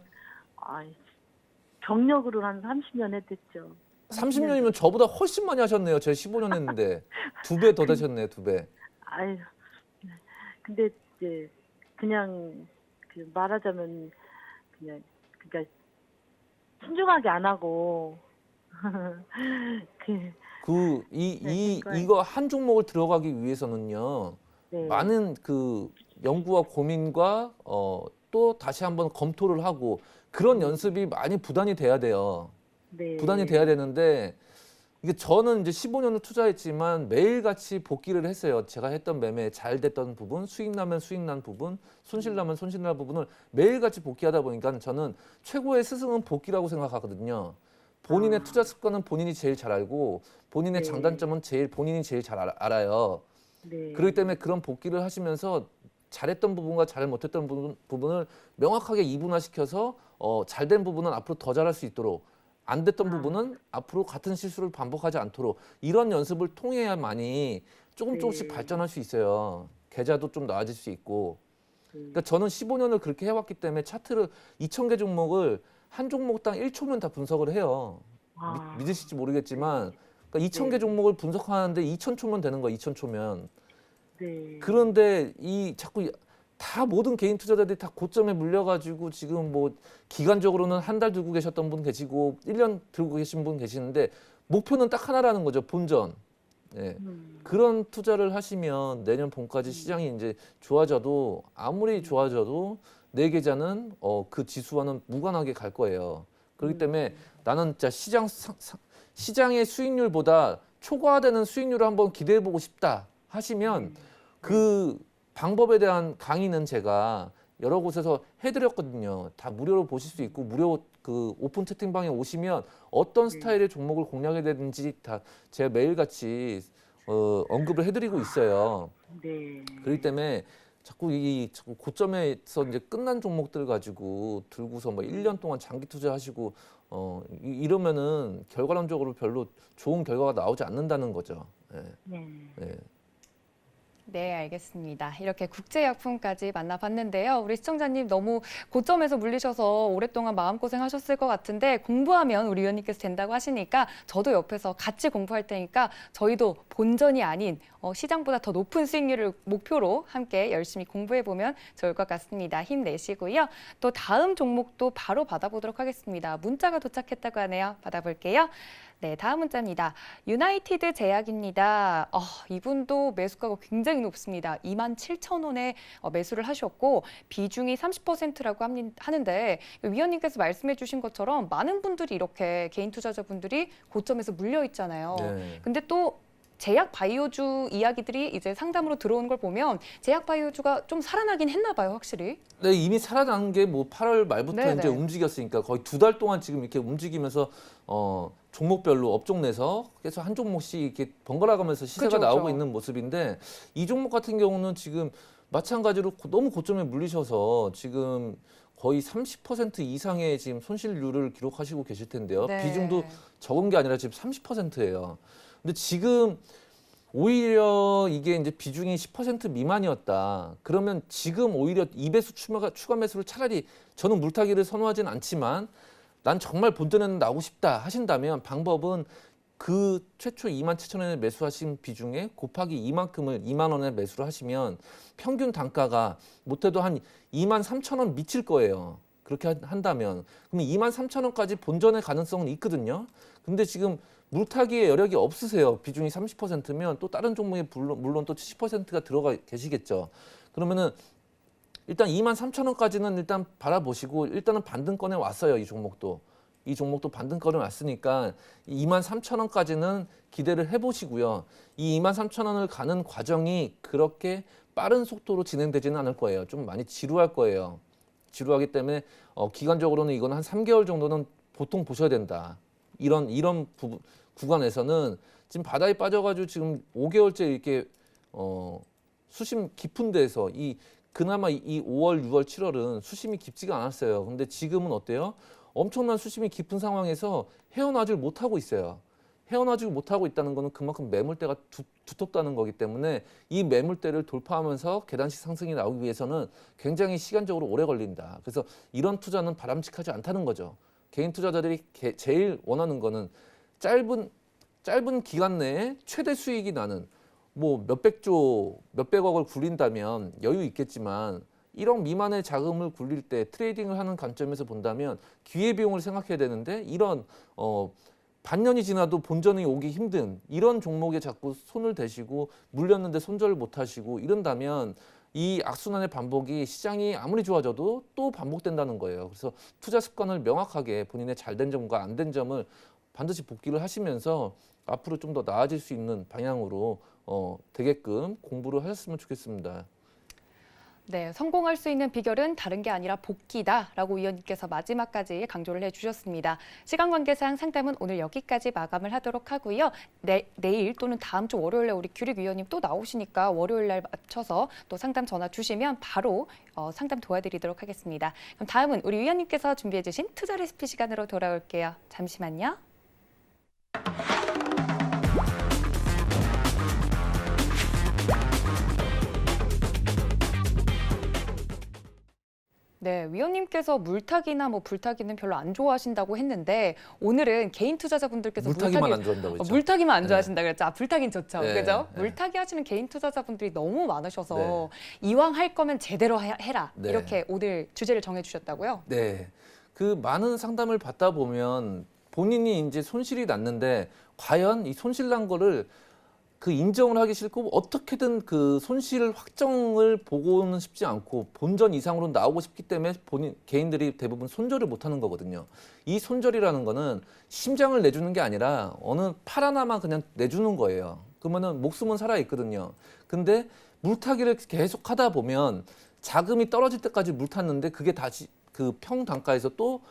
경력으로 한 30년 했댔죠. 30년이면 저보다 훨씬 많이 하셨네요. 제가 15년 했는데 2배 더 되셨네요. 2배. 아유, 근데 이제 그냥 말하자면 그러니까 신중하게 안 하고 이거 한 종목을 들어가기 위해서는요. 네. 많은 그 연구와 고민과 또 다시 한번 검토를 하고 그런 연습이 많이 부단히 돼야 돼요. 네. 부단히 돼야 되는데 이게 저는 이제 15년을 투자했지만 매일같이 복기를 했어요. 제가 했던 매매 잘 됐던 부분, 수익 나면 수익 난 부분, 손실 나면 손실 난 부분을 매일같이 복기하다 보니까 저는 최고의 스승은 복기라고 생각하거든요. 본인의 투자 습관은 본인이 제일 잘 알고 본인의 장단점은 본인이 제일 잘 알아요. 네. 그렇기 때문에 그런 복기를 하시면서 잘했던 부분과 잘 못했던 부분을 명확하게 이분화시켜서 잘된 부분은 앞으로 더 잘할 수 있도록 안 됐던 부분은 앞으로 같은 실수를 반복하지 않도록 이런 연습을 통해야만이 조금씩 발전할 수 있어요. 계좌도 좀 나아질 수 있고. 그러니까 저는 15년을 그렇게 해왔기 때문에 차트를 2,000개 종목을 한 종목당 1초면 다 분석을 해요. 믿으실지 모르겠지만 그러니까 2,000개 종목을 분석하는데 2,000초면 되는 거예요. 2,000초면. 그런데 자꾸 다 모든 개인 투자자들이 다 고점에 물려가지고 지금 뭐 기간적으로는 한 달 들고 계셨던 분 계시고 1년 들고 계신 분 계시는데 목표는 딱 하나라는 거죠. 본전. 예. 그런 투자를 하시면 내년 봄까지 시장이 이제 좋아져도 아무리 좋아져도 내 계좌는 그 지수와는 무관하게 갈 거예요. 그렇기 때문에 나는 진짜 시장의 수익률보다 초과되는 수익률을 한번 기대해 보고 싶다 하시면 그 방법에 대한 강의는 제가 여러 곳에서 해드렸거든요. 다 무료로 보실 수 있고 무료 그 오픈 채팅방에 오시면 어떤 스타일의 종목을 공략해야 되는지 다 제가 매일같이 언급을 해드리고 있어요. 네. 그렇기 때문에 자꾸 고점에서 이제 끝난 종목들 가지고 들고서 뭐 1년 동안 장기 투자하시고 이러면은 결과론적으로 별로 좋은 결과가 나오지 않는다는 거죠. 예. 네. 예. 네, 알겠습니다. 이렇게 국제약품까지 만나봤는데요. 우리 시청자님 너무 고점에서 물리셔서 오랫동안 마음고생하셨을 것 같은데 공부하면 우리 위원님께서 된다고 하시니까 저도 옆에서 같이 공부할 테니까 저희도 본전이 아닌 시장보다 더 높은 수익률을 목표로 함께 열심히 공부해보면 좋을 것 같습니다. 힘내시고요. 또 다음 종목도 바로 받아보도록 하겠습니다. 문자가 도착했다고 하네요. 받아볼게요. 네, 다음 문자입니다. 유나이티드 제약입니다. 이분도 매수가가 굉장히 높습니다. 27,000원에 매수를 하셨고 비중이 30%라고 하는데 위원님께서 말씀해 주신 것처럼 많은 분들이 이렇게 개인 투자자분들이 고점에서 물려 있잖아요. 네. 근데 또 제약 바이오주 이야기들이 이제 상담으로 들어온 걸 보면 제약 바이오주가 좀 살아나긴 했나 봐요, 확실히. 네, 이미 살아난 게 뭐 8월 말부터 네네. 이제 움직였으니까 거의 2달 동안 지금 이렇게 움직이면서 종목별로 업종 내서 계속 한 종목씩 이렇게 번갈아 가면서 시세가 그쵸, 나오고 그쵸. 있는 모습인데 이 종목 같은 경우는 지금 마찬가지로 너무 고점에 물리셔서 지금 거의 30% 이상의 지금 손실률을 기록하시고 계실 텐데요. 네. 비중도 적은 게 아니라 지금 30%예요. 근데 지금 오히려 이게 이제 비중이 10% 미만이었다. 그러면 지금 오히려 2배수 추가 매수를 차라리 저는 물타기를 선호하진 않지만 난 정말 본전에는 나오고 싶다 하신다면 방법은 그 최초 27,000원에 매수하신 비중에 곱하기 이만큼을 2만 원에 매수를 하시면 평균 단가가 못해도 한 23,000원 미칠 거예요. 그렇게 한다면. 그러면 23,000원까지 본전의 가능성은 있거든요. 근데 지금 물타기의 여력이 없으세요. 비중이 30%면 또 다른 종목에 물론 또 70%가 들어가 계시겠죠. 그러면은 일단 23,000원까지는 일단 바라보시고 일단은 반등권에 왔어요. 이 종목도. 이 종목도 반등권에 왔으니까 23,000원까지는 기대를 해보시고요. 이 23,000원을 가는 과정이 그렇게 빠른 속도로 진행되지는 않을 거예요. 좀 많이 지루할 거예요. 지루하기 때문에 기간적으로는 이건 한 3개월 정도는 보통 보셔야 된다. 이런 구간에서는 지금 바다에 빠져가지고 지금 5개월째 이렇게 수심 깊은 데서 그나마 이 5월, 6월, 7월은 수심이 깊지가 않았어요. 근데 지금은 어때요? 엄청난 수심이 깊은 상황에서 헤어나질 못하고 있어요. 헤어나지 못하고 있다는 것은 그만큼 매물대가 두텁다는 거기 때문에 이 매물대를 돌파하면서 계단식 상승이 나오기 위해서는 굉장히 시간적으로 오래 걸린다. 그래서 이런 투자는 바람직하지 않다는 거죠. 개인 투자자들이 제일 원하는 거는 짧은 기간 내에 최대 수익이 나는 뭐 몇백억을 굴린다면 여유 있겠지만 1억 미만의 자금을 굴릴 때 트레이딩을 하는 관점에서 본다면 기회비용을 생각해야 되는데 이런 반년이 지나도 본전이 오기 힘든 이런 종목에 자꾸 손을 대시고 물렸는데 손절을 못하시고 이런다면 이 악순환의 반복이 시장이 아무리 좋아져도 또 반복된다는 거예요. 그래서 투자 습관을 명확하게 본인의 잘된 점과 안 된 점을 반드시 복기를 하시면서 앞으로 좀 더 나아질 수 있는 방향으로 되게끔 공부를 하셨으면 좋겠습니다. 네, 성공할 수 있는 비결은 다른 게 아니라 복기다라고 위원님께서 마지막까지 강조를 해주셨습니다. 시간 관계상 상담은 오늘 여기까지 마감을 하도록 하고요. 내일 또는 다음 주 월요일에 우리 규릭 위원님 또 나오시니까 월요일 날 맞춰서 또 상담 전화 주시면 바로 상담 도와드리도록 하겠습니다. 그럼 다음은 우리 위원님께서 준비해주신 투자 레시피 시간으로 돌아올게요. 잠시만요. 네, 위원님께서 물타기나 불타기는 별로 안 좋아하신다고 했는데 오늘은 개인 투자자분들께서 물타기만 안 좋아한다고 했죠. 물타기만 안 네. 좋아하신다 그랬죠. 불타기는 좋죠. 네, 그죠? 네. 물타기 하시는 개인 투자자분들이 너무 많으셔서 네. 이왕 할 거면 제대로 해라. 네. 이렇게 오늘 주제를 정해 주셨다고요? 네. 그 많은 상담을 받다 보면 본인이 이제 손실이 났는데 과연 이 손실 난 거를 그 인정을 하기 싫고 어떻게든 그 손실 확정을 보고는 싶지 않고 본전 이상으로 나오고 싶기 때문에 본인 개인들이 대부분 손절을 못 하는 거거든요. 이 손절이라는 거는 심장을 내주는 게 아니라 어느 팔 하나만 그냥 내주는 거예요. 그러면은 목숨은 살아 있거든요. 근데 물타기를 계속 하다 보면 자금이 떨어질 때까지 물 탔는데 그게 다시 그 평단가에서 또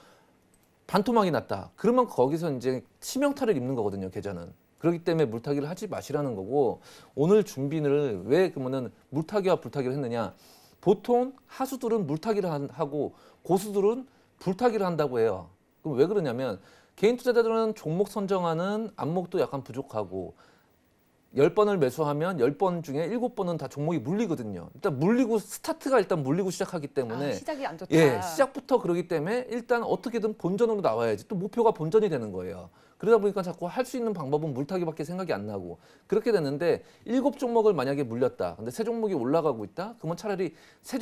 반토막이 났다. 그러면 거기서 이제 치명타를 입는 거거든요, 계좌는. 그렇기 때문에 물타기를 하지 마시라는 거고, 오늘 준비를 왜 그러면은 물타기와 불타기를 했느냐? 보통 하수들은 물타기를 하고 고수들은 불타기를 한다고 해요. 그럼 왜 그러냐면 개인 투자자들은 종목 선정하는 안목도 약간 부족하고 10번을 매수하면 10번 중에 7번은 다 종목이 물리거든요. 일단 물리고 스타트가 일단 물리고 시작하기 때문에 시작이 안 좋다. 예, 시작부터 그러기 때문에 일단 어떻게든 본전으로 나와야지. 또 목표가 본전이 되는 거예요. 그러다 보니까 자꾸 할 수 있는 방법은 물타기밖에 생각이 안 나고 그렇게 됐는데 7종목을 만약에 물렸다. 근데 3종목이 올라가고 있다. 그러면 차라리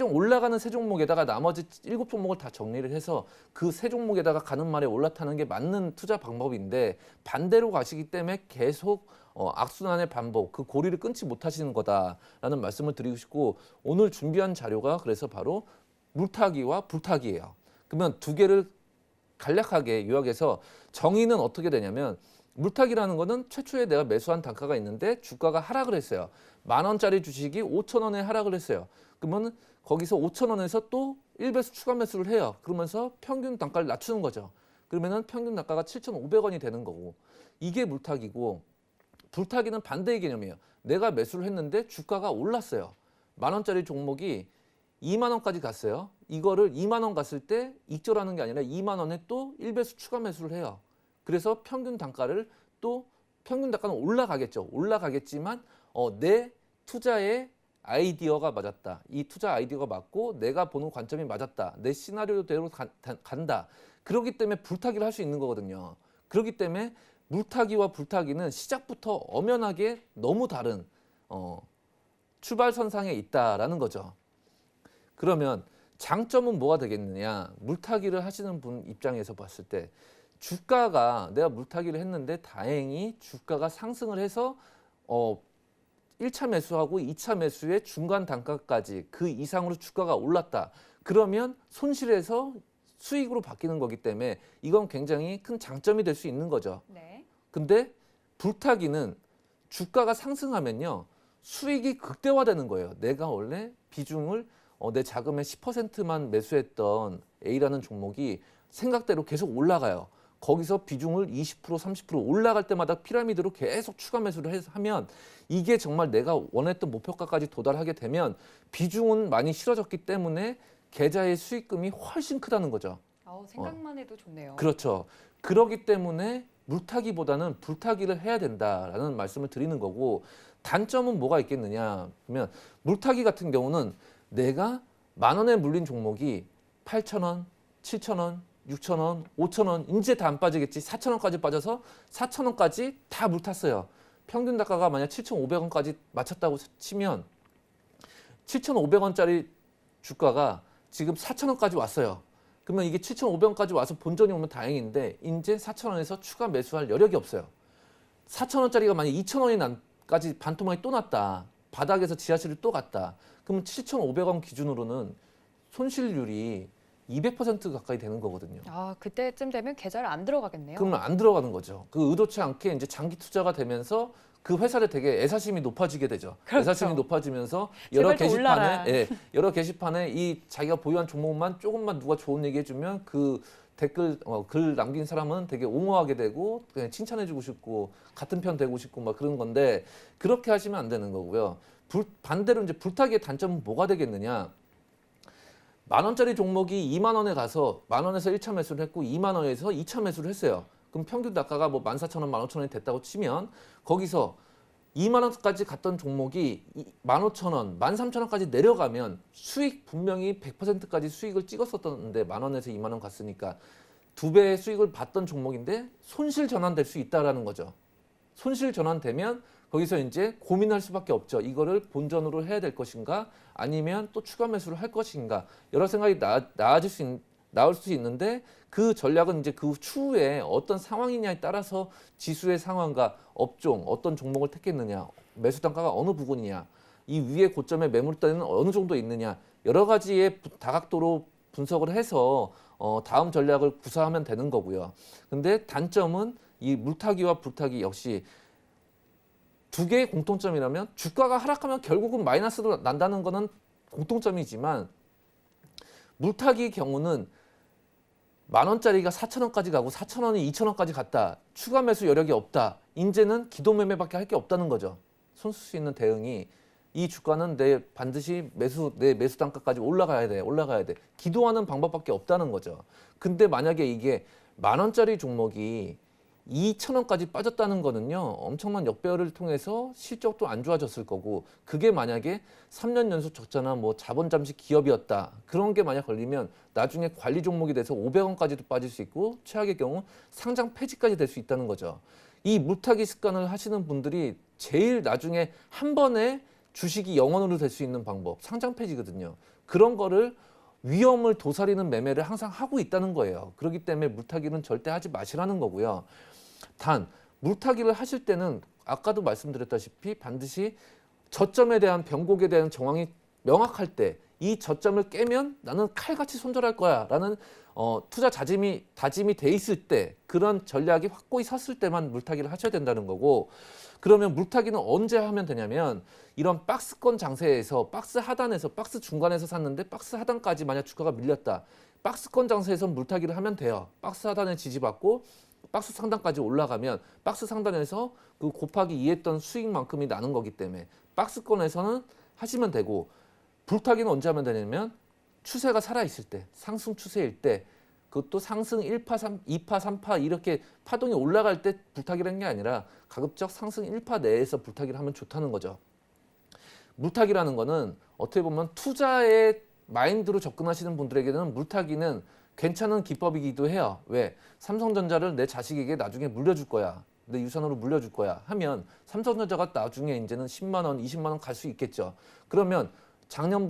올라가는 3종목에다가 나머지 7종목을 다 정리를 해서 그 3종목에다가 가는 말에 올라타는 게 맞는 투자 방법인데 반대로 가시기 때문에 계속 악순환의 반복, 그 고리를 끊지 못하시는 거다라는 말씀을 드리고 싶고 오늘 준비한 자료가 그래서 바로 물타기와 불타기예요. 그러면 두 개를 간략하게 요약해서 정의는 어떻게 되냐면 물타기라는 거는 최초에 내가 매수한 단가가 있는데 주가가 하락을 했어요. 10,000원짜리 주식이 5,000원에 하락을 했어요. 그러면 거기서 5,000원에서 또 1배수 추가 매수를 해요. 그러면서 평균 단가를 낮추는 거죠. 그러면은 평균 단가가 7,500원이 되는 거고 이게 물타기고 불타기는 반대의 개념이에요. 내가 매수를 했는데 주가가 올랐어요. 10,000원짜리 종목이 2만 원까지 갔어요. 이거를 2만 원 갔을 때 익절하는 게 아니라 2만 원에 또 1배수 추가 매수를 해요. 그래서 평균 단가는 올라가겠죠. 올라가겠지만 내 투자의 아이디어가 맞았다. 이 투자 아이디어가 맞고 내가 보는 관점이 맞았다. 내 시나리오대로 간다. 그렇기 때문에 불타기를 할 수 있는 거거든요. 그렇기 때문에 물타기와 불타기는 시작부터 엄연하게 너무 다른 출발선상에 있다라는 거죠. 그러면 장점은 뭐가 되겠느냐? 물타기를 하시는 분 입장에서 봤을 때 주가가 내가 물타기를 했는데 다행히 주가가 상승을 해서 1차 매수하고 2차 매수의 중간 단가까지 그 이상으로 주가가 올랐다. 그러면 손실에서 수익으로 바뀌는 거기 때문에 이건 굉장히 큰 장점이 될 수 있는 거죠. 네. 근데 불타기는 주가가 상승하면요. 수익이 극대화되는 거예요. 내가 원래 비중을 내 자금의 10%만 매수했던 A라는 종목이 생각대로 계속 올라가요. 거기서 비중을 20%, 30% 올라갈 때마다 피라미드로 계속 추가 매수를 하면 이게 정말 내가 원했던 목표가까지 도달하게 되면 비중은 많이 실어졌기 때문에 계좌의 수익금이 훨씬 크다는 거죠. 생각만 해도 좋네요. 그렇죠. 그렇기 때문에 물타기보다는 불타기를 해야 된다라는 말씀을 드리는 거고 단점은 뭐가 있겠느냐 그러면 물타기 같은 경우는 내가 10,000원에 물린 종목이 8,000원, 7,000원, 6,000원, 5,000원 이제 다 안 빠지겠지. 4,000원까지 빠져서 4,000원까지 다 물탔어요. 평균 단가가 만약 7,500원까지 맞췄다고 치면 7,500원짜리 주가가 지금 4,000원까지 왔어요. 그러면 이게 7,500원까지 와서 본전이 오면 다행인데 이제 4,000원에서 추가 매수할 여력이 없어요. 4,000원짜리가 만약 2,000원까지 반토막이 또 났다. 바닥에서 지하실을 또 갔다. 그러면 7,500원 기준으로는 손실률이 200% 가까이 되는 거거든요. 그때쯤 되면 계좌를 안 들어가겠네요. 그러면 안 들어가는 거죠. 그 의도치 않게 이제 장기 투자가 되면서 그 회사를 되게 애사심이 높아지게 되죠. 그렇죠. 애사심이 높아지면서 여러 게시판에 이 자기가 보유한 종목만 조금만 누가 좋은 얘기 해주면 그 댓글 글 남긴 사람은 되게 옹호하게 되고 그냥 칭찬해주고 싶고 같은 편 되고 싶고 막 그런 건데 그렇게 하시면 안 되는 거고요. 반대로 이제 불타기의 단점은 뭐가 되겠느냐? 10,000원짜리 종목이 2만 원에 가서 10,000원에서 1차 매수를 했고 2만 원에서 2차 매수를 했어요. 그럼 평균 단가가 뭐 14,000원, 15,000원이 됐다고 치면 거기서 2만 원까지 갔던 종목이 15,000원, 13,000원까지 내려가면 수익 분명히 100%까지 수익을 찍었었는데 10,000원에서 2만 원 갔으니까 2배의 수익을 봤던 종목인데 손실 전환될 수 있다라는 거죠. 손실 전환되면 거기서 이제 고민할 수밖에 없죠. 이거를 본전으로 해야 될 것인가 아니면 또 추가 매수를 할 것인가 여러 생각이 나올 수 있는데 그 전략은 이제 그 추후에 어떤 상황이냐에 따라서 지수의 상황과 업종 어떤 종목을 택했느냐 매수 단가가 어느 부분이냐, 이 위에 고점의 매물대는 어느 정도 있느냐, 여러 가지의 다각도로 분석을 해서 다음 전략을 구사하면 되는 거고요. 근데 단점은 이 물타기와 불타기 역시 두 개의 공통점이라면 주가가 하락하면 결국은 마이너스로 난다는 거는 공통점이지만 물타기 경우는 10,000원짜리가 4,000원까지 가고 4,000원이 2,000원까지 갔다. 추가 매수 여력이 없다. 이제는 기도 매매밖에 할 게 없다는 거죠. 손쓸 수 있는 대응이 이 주가는 반드시 내 매수 단가까지 올라가야 돼. 기도하는 방법밖에 없다는 거죠. 근데 만약에 이게 10,000원짜리 종목이 2,000원까지 빠졌다는 거는요, 엄청난 역배열을 통해서 실적도 안 좋아졌을 거고, 그게 만약에 3년 연속 적자나 뭐 자본 잠시 기업이었다, 그런 게 만약 걸리면 나중에 관리 종목이 돼서 500원까지도 빠질 수 있고, 최악의 경우 상장 폐지까지 될 수 있다는 거죠. 이 물타기 습관을 하시는 분들이 제일 나중에 한 번에 주식이 0원으로 될 수 있는 방법, 상장 폐지거든요. 그런 거를 위험을 도사리는 매매를 항상 하고 있다는 거예요. 그렇기 때문에 물타기는 절대 하지 마시라는 거고요. 단 물타기를 하실 때는 아까도 말씀드렸다시피 반드시 저점에 대한 변곡에 대한 정황이 명확할 때, 이 저점을 깨면 나는 칼같이 손절할 거야 라는 투자 다짐이 돼 있을 때, 그런 전략이 확고히 섰을 때만 물타기를 하셔야 된다는 거고, 그러면 물타기는 언제 하면 되냐면 이런 박스권 장세에서 박스 하단에서 박스 중간에서 샀는데 박스 하단까지 만약 주가가 밀렸다. 박스권 장세에서 물타기를 하면 돼요. 박스 하단에 지지받고 박스 상단까지 올라가면 박스 상단에서 그 곱하기 2했던 수익만큼이 나는 거기 때문에 박스권에서는 하시면 되고, 불타기는 언제 하면 되냐면 추세가 살아있을 때, 상승 추세일 때, 그것도 상승 1파, 2파, 3파 이렇게 파동이 올라갈 때 불타기라는 게 아니라 가급적 상승 1파 내에서 불타기를 하면 좋다는 거죠. 물타기라는 거는 어떻게 보면 투자의 마인드로 접근하시는 분들에게는 물타기는 괜찮은 기법이기도 해요. 왜? 삼성전자를 내 자식에게 나중에 물려줄 거야. 내 유산으로 물려줄 거야 하면 삼성전자가 나중에 이제는 10만 원, 20만 원 갈 수 있겠죠. 그러면 작년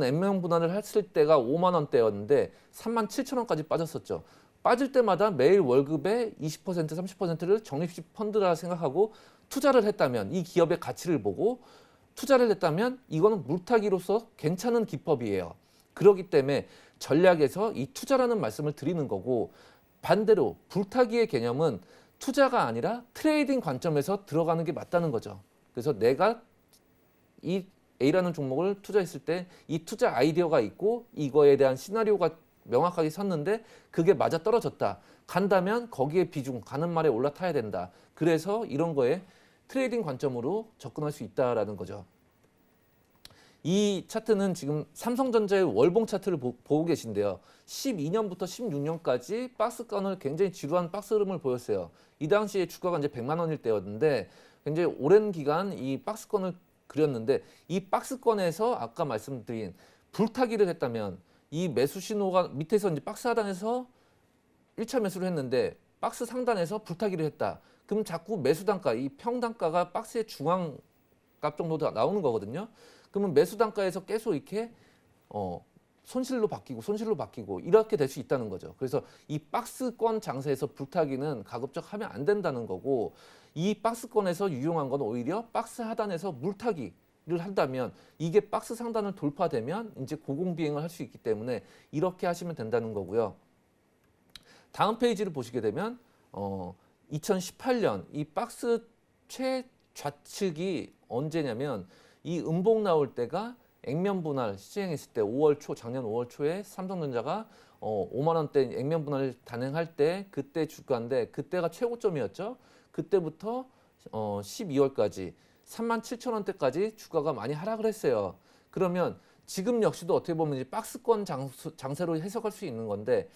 N명 분할을 했을 때가 5만 원대였는데 37,000원까지 빠졌었죠. 빠질 때마다 매일 월급의 20%, 30%를 적립식 펀드라 생각하고 투자를 했다면, 이 기업의 가치를 보고 투자를 했다면 이거는 물타기로서 괜찮은 기법이에요. 그렇기 때문에 전략에서 이 투자라는 말씀을 드리는 거고, 반대로 불타기의 개념은 투자가 아니라 트레이딩 관점에서 들어가는 게 맞다는 거죠. 그래서 내가 이 A라는 종목을 투자했을 때 이 투자 아이디어가 있고 이거에 대한 시나리오가 명확하게 섰는데 그게 맞아 떨어졌다. 간다면 거기에 비중, 가는 말에 올라타야 된다. 그래서 이런 거에 트레이딩 관점으로 접근할 수 있다라는 거죠. 이 차트는 지금 삼성전자의 월봉 차트를 보고 계신데요. 12년부터 16년까지 박스권을 굉장히 지루한 박스 흐름을 보였어요. 이 당시에 주가가 이제 100만 원일 때였는데 굉장히 오랜 기간 이 박스권을 그렸는데, 이 박스권에서 아까 말씀드린 불타기를 했다면 이 매수 신호가 밑에서 이제 박스 하단에서 1차 매수를 했는데 박스 상단에서 불타기를 했다. 그럼 자꾸 매수 단가, 이 평단가가 박스의 중앙값 정도 나오는 거거든요. 그러면 매수 단가에서 계속 이렇게 손실로 바뀌고 이렇게 될 수 있다는 거죠. 그래서 이 박스권 장세에서 불타기는 가급적 하면 안 된다는 거고, 이 박스권에서 유용한 건 오히려 박스 하단에서 물타기를 한다면 이게 박스 상단을 돌파되면 이제 고공비행을 할 수 있기 때문에 이렇게 하시면 된다는 거고요. 다음 페이지를 보시게 되면 2018년 이 박스 최좌측이 언제냐면 이 음봉 나올 때가 액면 분할 시행했을 때 5월 초, 작년 5월 초에 삼성전자가 5만 원대 액면 분할을 단행할 때 그때 주가인데 그때가 최고점이었죠. 그때부터 12월까지 37,000원대까지 주가가 많이 하락을 했어요. 그러면 지금 역시도 어떻게 보면 이제 박스권 장세로 해석할 수 있는 건데,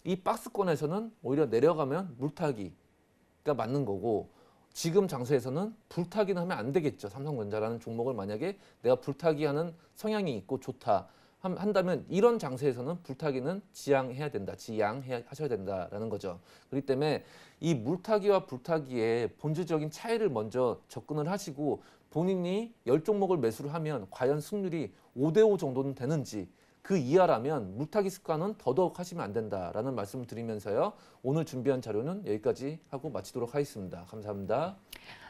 이 박스권에서는 오히려 내려가면 물타기가 맞는 거고, 지금 장세에서는 불타기는 하면 안 되겠죠. 삼성전자라는 종목을 만약에 내가 불타기하는 성향이 있고 좋다 한다면 이런 장세에서는 불타기는 지양해야 된다. 지양하셔야 된다라는 거죠. 그렇기 때문에 이 물타기와 불타기의 본질적인 차이를 먼저 접근을 하시고, 본인이 10종목을 매수를 하면 과연 승률이 5대5 정도는 되는지, 그 이하라면 물타기 습관은 더더욱 하시면 안 된다라는 말씀을 드리면서요. 오늘 준비한 자료는 여기까지 하고 마치도록 하겠습니다. 감사합니다.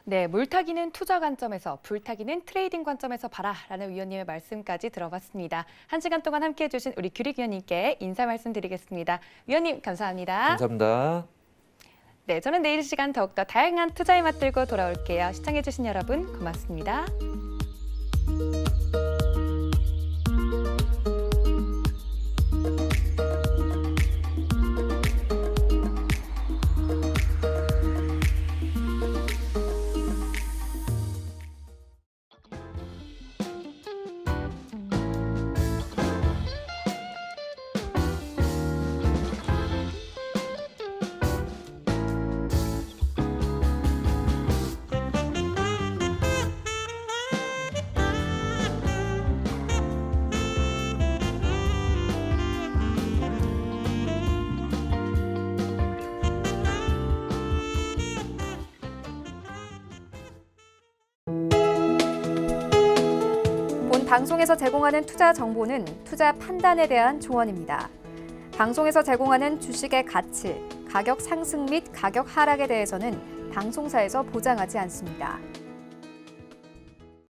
네, 물타기는 투자 관점에서, 불타기는 트레이딩 관점에서 봐라라는 위원님의 말씀까지 들어봤습니다. 1시간 동안 함께해 주신 우리 규릭 위원님께 인사 말씀드리겠습니다. 위원님 감사합니다. 감사합니다. 네, 저는 내일 시간 더욱더 다양한 투자의 맛 들고 돌아올게요. 시청해 주신 여러분 고맙습니다. 본 방송에서 제공하는 투자 정보는 투자 판단에 대한 조언입니다. 방송에서 제공하는 주식의 가치, 가격 상승 및 가격 하락에 대해서는 방송사에서 보장하지 않습니다.